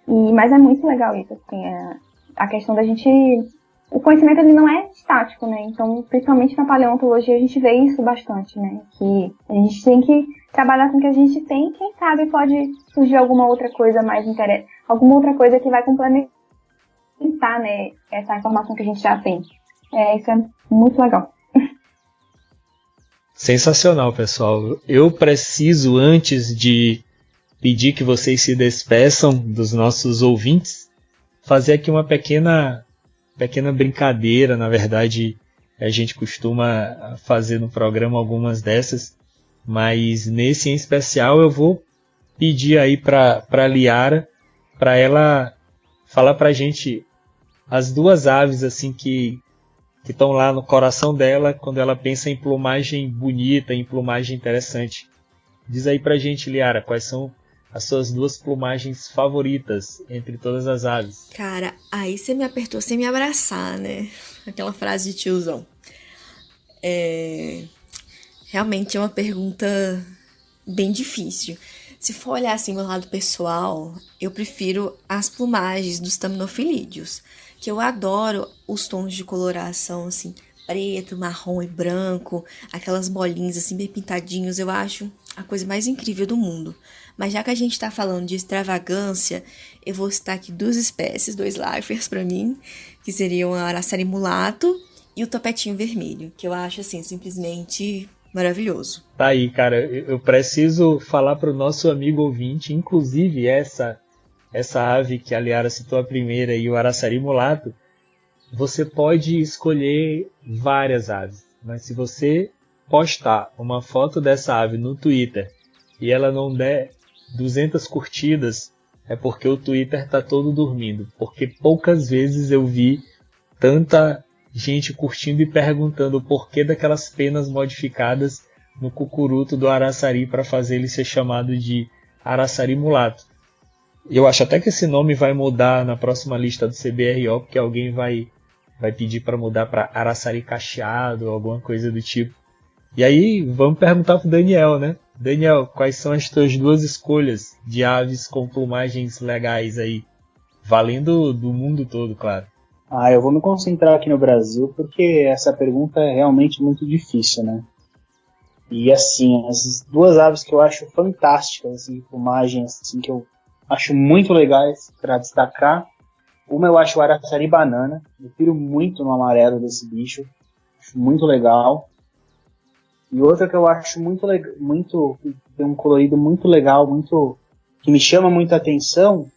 Mas é muito legal isso, assim, a questão da gente... O conhecimento ele não é estático, né? Então, principalmente na paleontologia, a gente vê isso bastante, né? Que a gente tem que trabalhar com o que a gente tem, quem sabe pode surgir alguma outra coisa mais interessante, alguma outra coisa que vai complementar, né, essa informação que a gente já tem. Isso é muito legal. Sensacional, pessoal. Eu preciso, antes de pedir que vocês se despeçam dos nossos ouvintes, fazer aqui uma pequena brincadeira. Na verdade, a gente costuma fazer no programa algumas dessas, mas nesse em especial eu vou pedir aí para a Liara, para ela falar para a gente as 2 aves assim que estão lá no coração dela quando ela pensa em plumagem bonita, em plumagem interessante. Diz aí pra gente, Liara, quais são as suas 2 plumagens favoritas entre todas as aves? Cara, aí você me apertou sem me abraçar, né? Aquela frase de tiozão. Realmente é uma pergunta bem difícil. Se for olhar assim do lado pessoal, eu prefiro as plumagens dos Taminofilídeos, que eu adoro os tons de coloração, assim, preto, marrom e branco, aquelas bolinhas assim bem pintadinhos, eu acho a coisa mais incrível do mundo. Mas já que a gente tá falando de extravagância, eu vou citar aqui 2 espécies, 2 lifers pra mim, que seriam a Araceli mulato e o topetinho vermelho, que eu acho assim, simplesmente maravilhoso. Tá aí, cara, eu preciso falar pro nosso amigo ouvinte, inclusive essa essa ave que a Liara citou a primeira e o araçari mulato, você pode escolher várias aves, mas se você postar uma foto dessa ave no Twitter e ela não der 200 curtidas, é porque o Twitter está todo dormindo, porque poucas vezes eu vi tanta gente curtindo e perguntando o porquê daquelas penas modificadas no cucuruto do araçari para fazer ele ser chamado de araçari mulato. Eu acho até que esse nome vai mudar na próxima lista do CBRO, porque alguém vai pedir para mudar para araçari cacheado ou alguma coisa do tipo. E aí vamos perguntar pro Daniel, né? Daniel, quais são as tuas duas escolhas de aves com plumagens legais aí? Valendo do mundo todo, claro. Eu vou me concentrar aqui no Brasil, porque essa pergunta é realmente muito difícil, né? E assim, as duas aves que eu acho fantásticas, assim, plumagens assim, que eu acho muito legais para destacar. Uma eu acho o araçari banana, eu piro muito no amarelo desse bicho, acho muito legal. E outra que eu acho tem um colorido muito legal, que me chama muita atenção,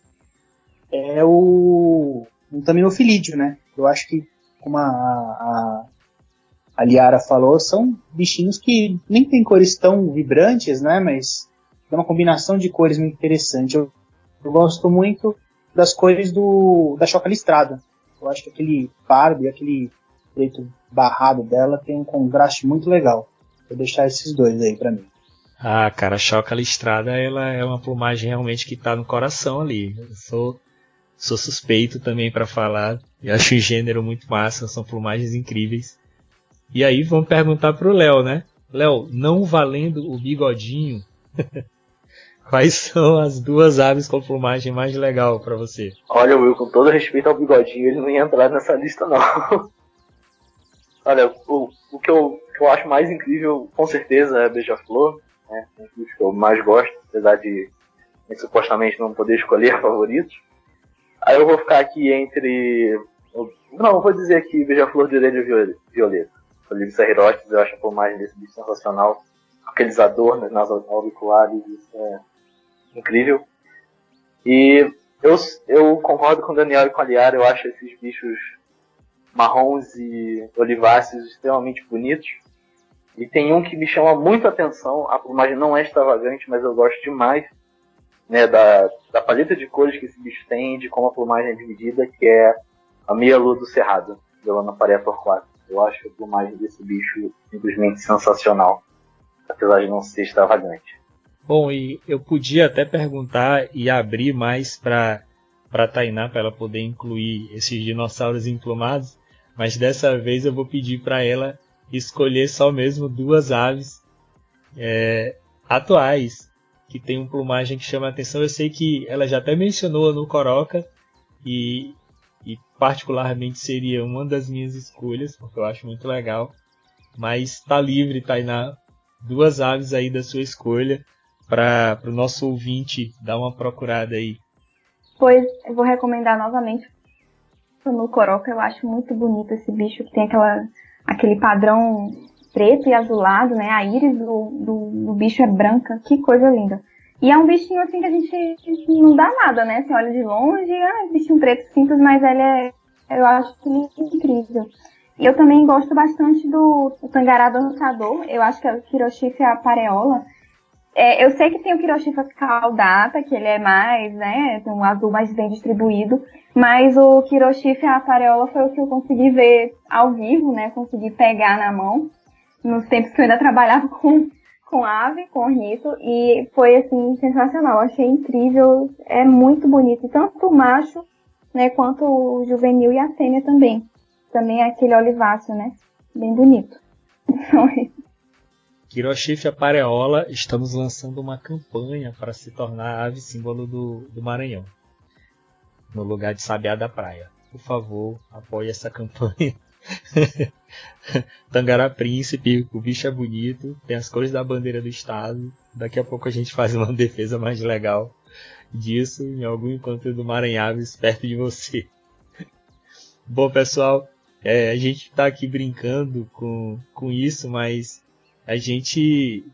é o taminofilídeo, né? Eu acho que, como a Liara falou, são bichinhos que nem tem cores tão vibrantes, né? Mas é uma combinação de cores muito interessante. Eu gosto muito das cores da choca listrada. Eu acho que aquele pardo e aquele preto barrado dela tem um contraste muito legal. Vou deixar esses dois aí pra mim. Cara, a choca listrada, ela é uma plumagem realmente que tá no coração ali. Eu sou suspeito também pra falar. Eu acho o gênero muito massa, são plumagens incríveis. E aí vamos perguntar pro Léo, né? Léo, não valendo o bigodinho, quais são as duas aves com plumagem mais legal pra você? Olha, Will, com todo respeito ao bigodinho, ele não ia entrar nessa lista, não. Olha, o que eu acho mais incrível, com certeza, é beija-flor, né? É o que eu mais gosto, apesar de supostamente não poder escolher favoritos. Aí eu vou ficar aqui entre... Não, eu vou dizer aqui beija-flor de orelha violeta. Olivia hirotis, eu acho a plumagem desse bicho sensacional. Aqueles adornos nas auriculares, isso é incrível. E eu concordo com o Daniel e com a Liara, eu acho esses bichos marrons e oliváceos extremamente bonitos. E tem um que me chama muito a atenção, a plumagem não é extravagante, mas eu gosto demais, né, da paleta de cores que esse bicho tem, de como a plumagem é dividida, que é a meia-lua do cerrado, Velona Parea torquata. Eu acho a plumagem desse bicho simplesmente sensacional, apesar de não ser extravagante. Bom, e eu podia até perguntar e abrir mais para Tainá, para ela poder incluir esses dinossauros emplumados, mas dessa vez eu vou pedir para ela escolher só mesmo duas aves atuais, que tem uma plumagem que chama a atenção. Eu sei que ela já até mencionou no Coroca, e particularmente seria uma das minhas escolhas, porque eu acho muito legal. Mas tá livre, Tainá, duas aves aí da sua escolha, para o nosso ouvinte dar uma procurada aí. Pois, eu vou recomendar novamente no Coroca. Eu acho muito bonito esse bicho, que tem aquele padrão preto e azulado, né? A íris do bicho é branca, que coisa linda. E é um bichinho assim que a gente não dá nada, né? Você olha de longe, bichinho preto simples, mas eu acho ele incrível. E eu também gosto bastante do tangará dançador. Eu acho que é o Quiroxifia pareola. Eu sei que tem o Quiroxifia caudata, que ele é mais, né? Tem um azul mais bem distribuído. Mas o Quiroxifia pareola foi o que eu consegui ver ao vivo, né? Consegui pegar na mão, nos tempos que eu ainda trabalhava com ave, com ornito, e foi assim sensacional. Achei incrível, é muito bonito, tanto o macho, né, quanto o juvenil e a fêmea também. Também é aquele oliváceo, né, bem bonito. Quiroxifia pareola, estamos lançando uma campanha para se tornar a ave símbolo do Maranhão, no lugar de Sabiá da Praia. Por favor, apoie essa campanha. Tangará Príncipe, o bicho é bonito, tem as cores da bandeira do estado. Daqui a pouco a gente faz uma defesa mais legal disso em algum encontro do Maranhaves perto de você. Bom, pessoal, a gente está aqui brincando com isso, mas a gente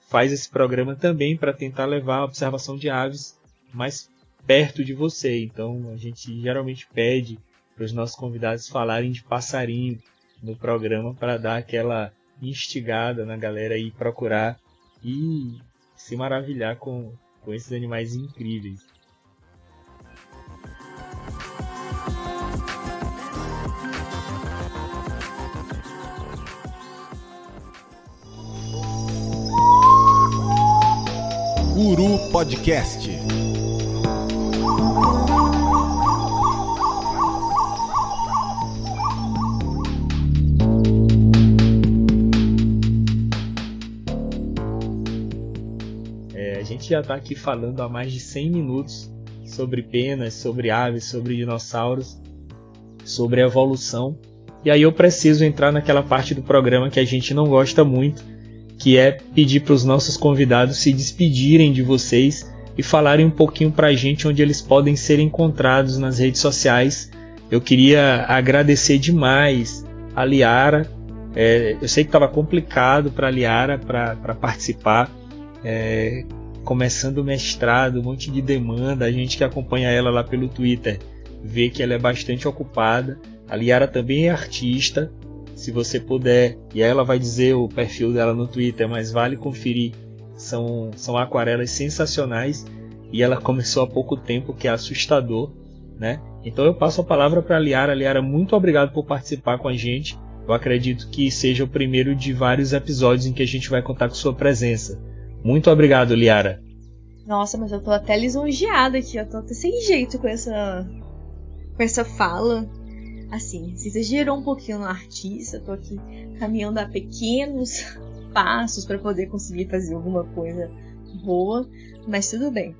faz esse programa também para tentar levar a observação de aves mais perto de você. Então a gente geralmente pede para os nossos convidados falarem de passarinho no programa para dar aquela instigada na galera aí procurar e se maravilhar com esses animais incríveis. Uru Podcast. A gente já está aqui falando há mais de 100 minutos sobre penas, sobre aves, sobre dinossauros, sobre evolução. E aí eu preciso entrar naquela parte do programa que a gente não gosta muito, que é pedir para os nossos convidados se despedirem de vocês e falarem um pouquinho para a gente onde eles podem ser encontrados nas redes sociais. Eu queria agradecer demais a Liara. Eu sei que estava complicado para a Liara para participar, começando o mestrado, um monte de demanda. A gente que acompanha ela lá pelo Twitter vê que ela é bastante ocupada. A Liara também é artista. Se você puder, e ela vai dizer o perfil dela no Twitter, mas vale conferir, são aquarelas sensacionais, e ela começou há pouco tempo, que é assustador, né? Então eu passo a palavra para a Liara. Liara, muito obrigado por participar com a gente. Eu acredito que seja o primeiro de vários episódios em que a gente vai contar com sua presença. Muito obrigado, Liara. Nossa, mas eu tô até lisonjeada aqui, eu tô até sem jeito com essa fala. Assim, se exagerou um pouquinho no artista, eu tô aqui caminhando a pequenos passos para poder conseguir fazer alguma coisa boa, mas tudo bem.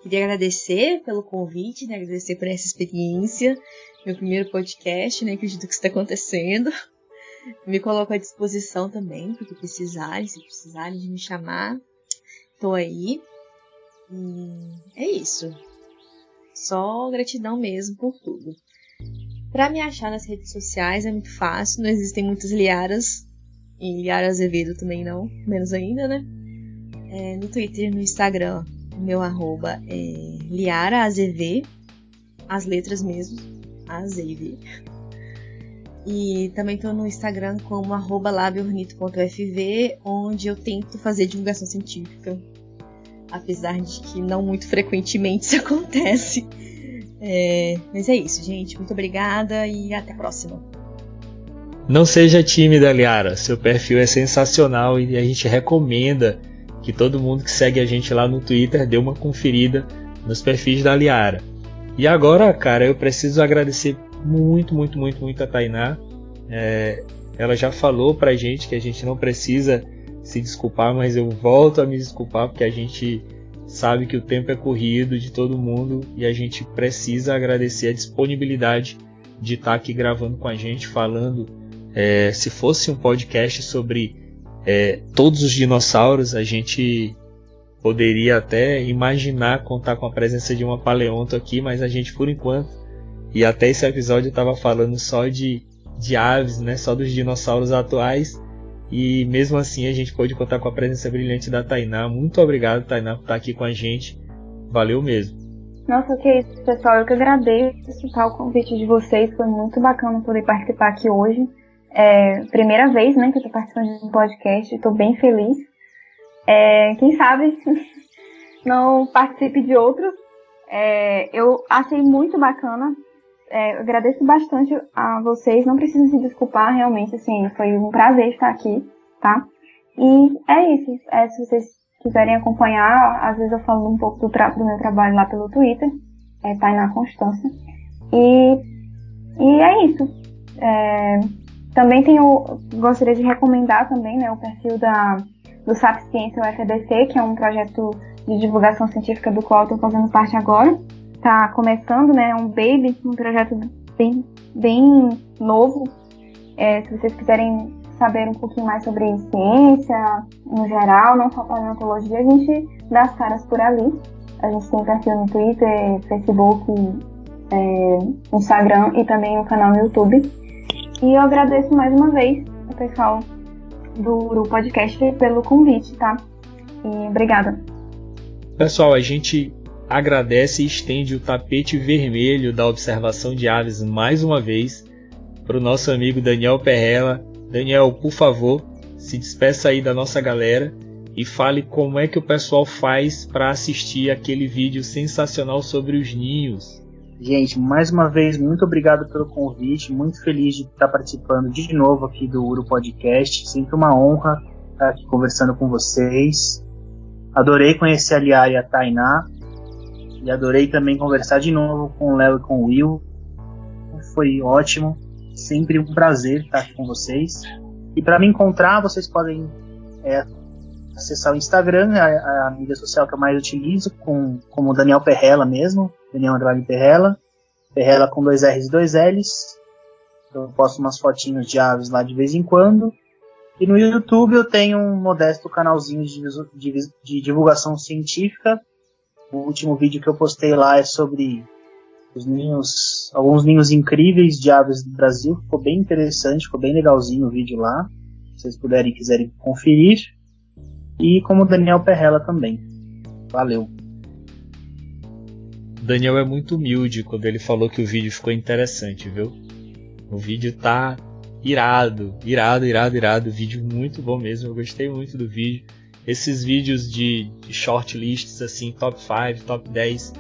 Queria agradecer pelo convite, né, agradecer por essa experiência, meu primeiro podcast, né, acredito que isso está acontecendo. Me coloco à disposição também, porque precisarem, se precisarem de me chamar, tô aí. E é isso. Só gratidão mesmo por tudo. Pra me achar nas redes sociais é muito fácil, não existem muitas Liaras, e Liara Azevedo também não, menos ainda, né? No Twitter e no Instagram, meu arroba é LiaraAZV, as letras mesmo, AZV. E também tô no Instagram como @labiornito.fv, onde eu tento fazer divulgação científica, apesar de que não muito frequentemente isso acontece. Mas é isso, gente. Muito obrigada e até a próxima. Não seja tímida, Liara. Seu perfil é sensacional e a gente recomenda que todo mundo que segue a gente lá no Twitter dê uma conferida nos perfis da Liara. E agora, cara, eu preciso agradecer muito a Tainá. Ela já falou pra gente que a gente não precisa se desculpar, mas eu volto a me desculpar porque a gente sabe que o tempo é corrido de todo mundo e a gente precisa agradecer a disponibilidade de estar aqui gravando com a gente, falando. Se fosse um podcast sobre todos os dinossauros, a gente poderia até imaginar contar com a presença de uma paleonto aqui, mas a gente, por enquanto, e até esse episódio, estava falando só de aves, né, só dos dinossauros atuais. E mesmo assim a gente pôde contar com a presença brilhante da Tainá. Muito obrigado, Tainá, por estar aqui com a gente. Valeu mesmo. Nossa, que isso, pessoal. Eu que agradeço o convite de vocês. Foi muito bacana poder participar aqui hoje. Primeira vez, né, que eu tô participando de um podcast. Estou bem feliz. Quem sabe não participe de outros. Eu achei muito bacana. Eu agradeço bastante a vocês, não precisam se desculpar, realmente, assim, foi um prazer estar aqui, tá? E é isso, se vocês quiserem acompanhar, às vezes eu falo um pouco do meu trabalho lá pelo Twitter, Tainá Constância, e é isso. Também gostaria de recomendar também, né, o perfil do Sapciência UFABC, que é um projeto de divulgação científica do qual eu estou fazendo parte agora. Tá começando, né, um projeto bem novo. Se vocês quiserem saber um pouquinho mais sobre ciência, no geral, não só paleontologia, a gente dá as caras por ali. A gente tem perfil no Twitter, Facebook, Instagram e também o canal no YouTube. E eu agradeço mais uma vez o pessoal do podcast pelo convite, tá? E obrigada. Pessoal, a gente agradece e estende o tapete vermelho da observação de aves mais uma vez para o nosso amigo Daniel Perrella. Daniel, por favor, se despeça aí da nossa galera e fale como é que o pessoal faz para assistir aquele vídeo sensacional sobre os ninhos. Gente, mais uma vez, muito obrigado pelo convite, muito feliz de estar participando de novo aqui do Uru Podcast, sempre uma honra estar aqui conversando com vocês. Adorei conhecer a Liara e a Tainá, e adorei também conversar de novo com o Léo e com o Will. Foi ótimo, sempre um prazer estar aqui com vocês. E para me encontrar, vocês podem acessar o Instagram, a mídia social que eu mais utilizo, como o Daniel Perrella mesmo, Daniel Andrade Perrella, Perrella com 2 R's e 2 L's. Eu posto umas fotinhos de aves lá de vez em quando. E no YouTube eu tenho um modesto canalzinho de divulgação científica. O último vídeo que eu postei lá é sobre os ninhos, alguns ninhos incríveis de aves do Brasil. Ficou bem interessante, ficou bem legalzinho o vídeo lá. Se vocês puderem e quiserem conferir. E como o Daniel Perrella também. Valeu. Daniel é muito humilde quando ele falou que o vídeo ficou interessante, viu? O vídeo tá irado. Vídeo muito bom mesmo, eu gostei muito do vídeo. Esses vídeos de shortlists, assim, top 5, top 10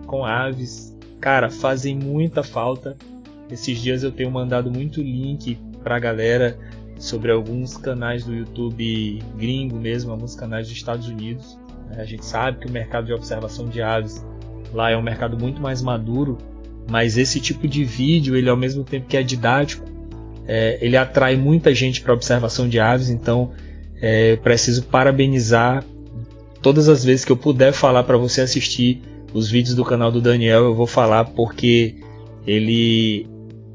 com aves, cara, fazem muita falta. Esses dias eu tenho mandado muito link pra galera sobre alguns canais do YouTube gringo mesmo, alguns canais dos Estados Unidos. A gente sabe que o mercado de observação de aves lá é um mercado muito mais maduro, mas esse tipo de vídeo, ele ao mesmo tempo que é didático, ele atrai muita gente para observação de aves. Então preciso parabenizar. Todas as vezes que eu puder falar para você assistir os vídeos do canal do Daniel, eu vou falar, porque ele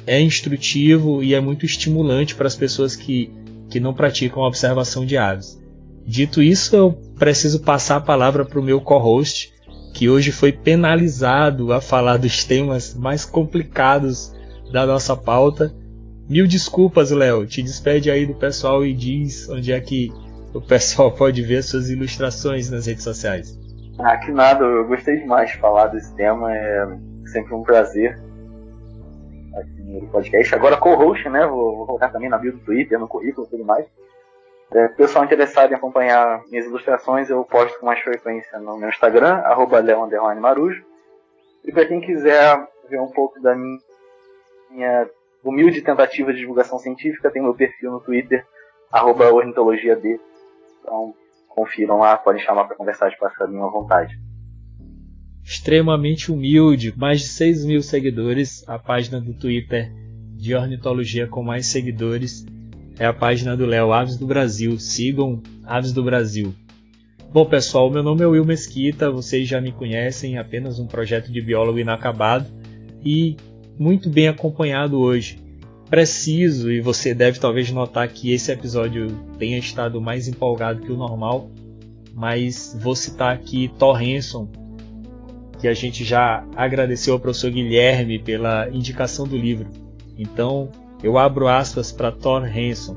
é instrutivo e é muito estimulante para as pessoas que não praticam a observação de aves. Dito isso, eu preciso passar a palavra para o meu co-host, que hoje foi penalizado a falar dos temas mais complicados da nossa pauta. Mil desculpas, Léo. Te despede aí do pessoal e diz onde é que o pessoal pode ver suas ilustrações nas redes sociais. Que nada, eu gostei demais de falar desse tema, é sempre um prazer aqui no podcast. Agora co-host, né? Vou colocar também na bio do Twitter, no currículo e tudo mais. Pessoal interessado em acompanhar minhas ilustrações, eu posto com mais frequência no meu Instagram, @leo_marujo. E para quem quiser ver um pouco da minha humilde tentativa de divulgação científica, tem meu perfil no Twitter, @ornitologiad. Então confiram lá, podem chamar para conversar de passarinho à vontade. Extremamente humilde, mais de 6.000 seguidores, a página do Twitter de ornitologia com mais seguidores é a página do Léo, Aves do Brasil. Sigam Aves do Brasil. Bom, pessoal, meu nome é Will Mesquita, vocês já me conhecem, apenas um projeto de biólogo inacabado e muito bem acompanhado hoje. Preciso, e você deve talvez notar que esse episódio tenha estado mais empolgado que o normal, mas vou citar aqui Thor Hanson, que a gente já agradeceu ao professor Guilherme pela indicação do livro. Então, eu abro aspas para Thor Hanson.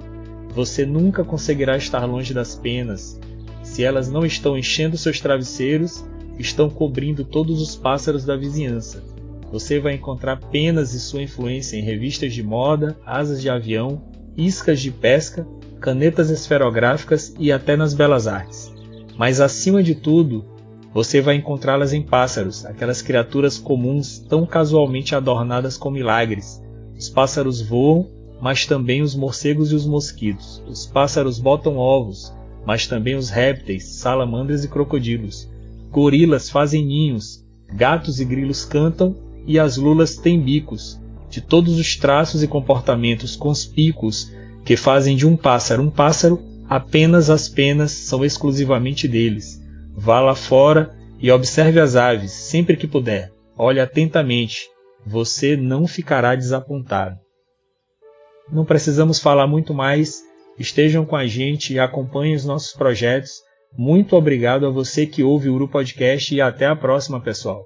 Você nunca conseguirá estar longe das penas. Se elas não estão enchendo seus travesseiros, estão cobrindo todos os pássaros da vizinhança. Você vai encontrar penas e sua influência em revistas de moda, asas de avião, iscas de pesca, canetas esferográficas e até nas belas artes. Mas acima de tudo, você vai encontrá-las em pássaros, aquelas criaturas comuns tão casualmente adornadas com milagres. Os pássaros voam, mas também os morcegos e os mosquitos. Os pássaros botam ovos, mas também os répteis, salamandras e crocodilos. Gorilas fazem ninhos, gatos e grilos cantam e as lulas têm bicos. De todos os traços e comportamentos conspícuos que fazem de um pássaro, apenas as penas são exclusivamente deles. Vá lá fora e observe as aves, sempre que puder. Olhe atentamente. Você não ficará desapontado. Não precisamos falar muito mais. Estejam com a gente e acompanhem os nossos projetos. Muito obrigado a você que ouve o Uru Podcast e até a próxima, pessoal.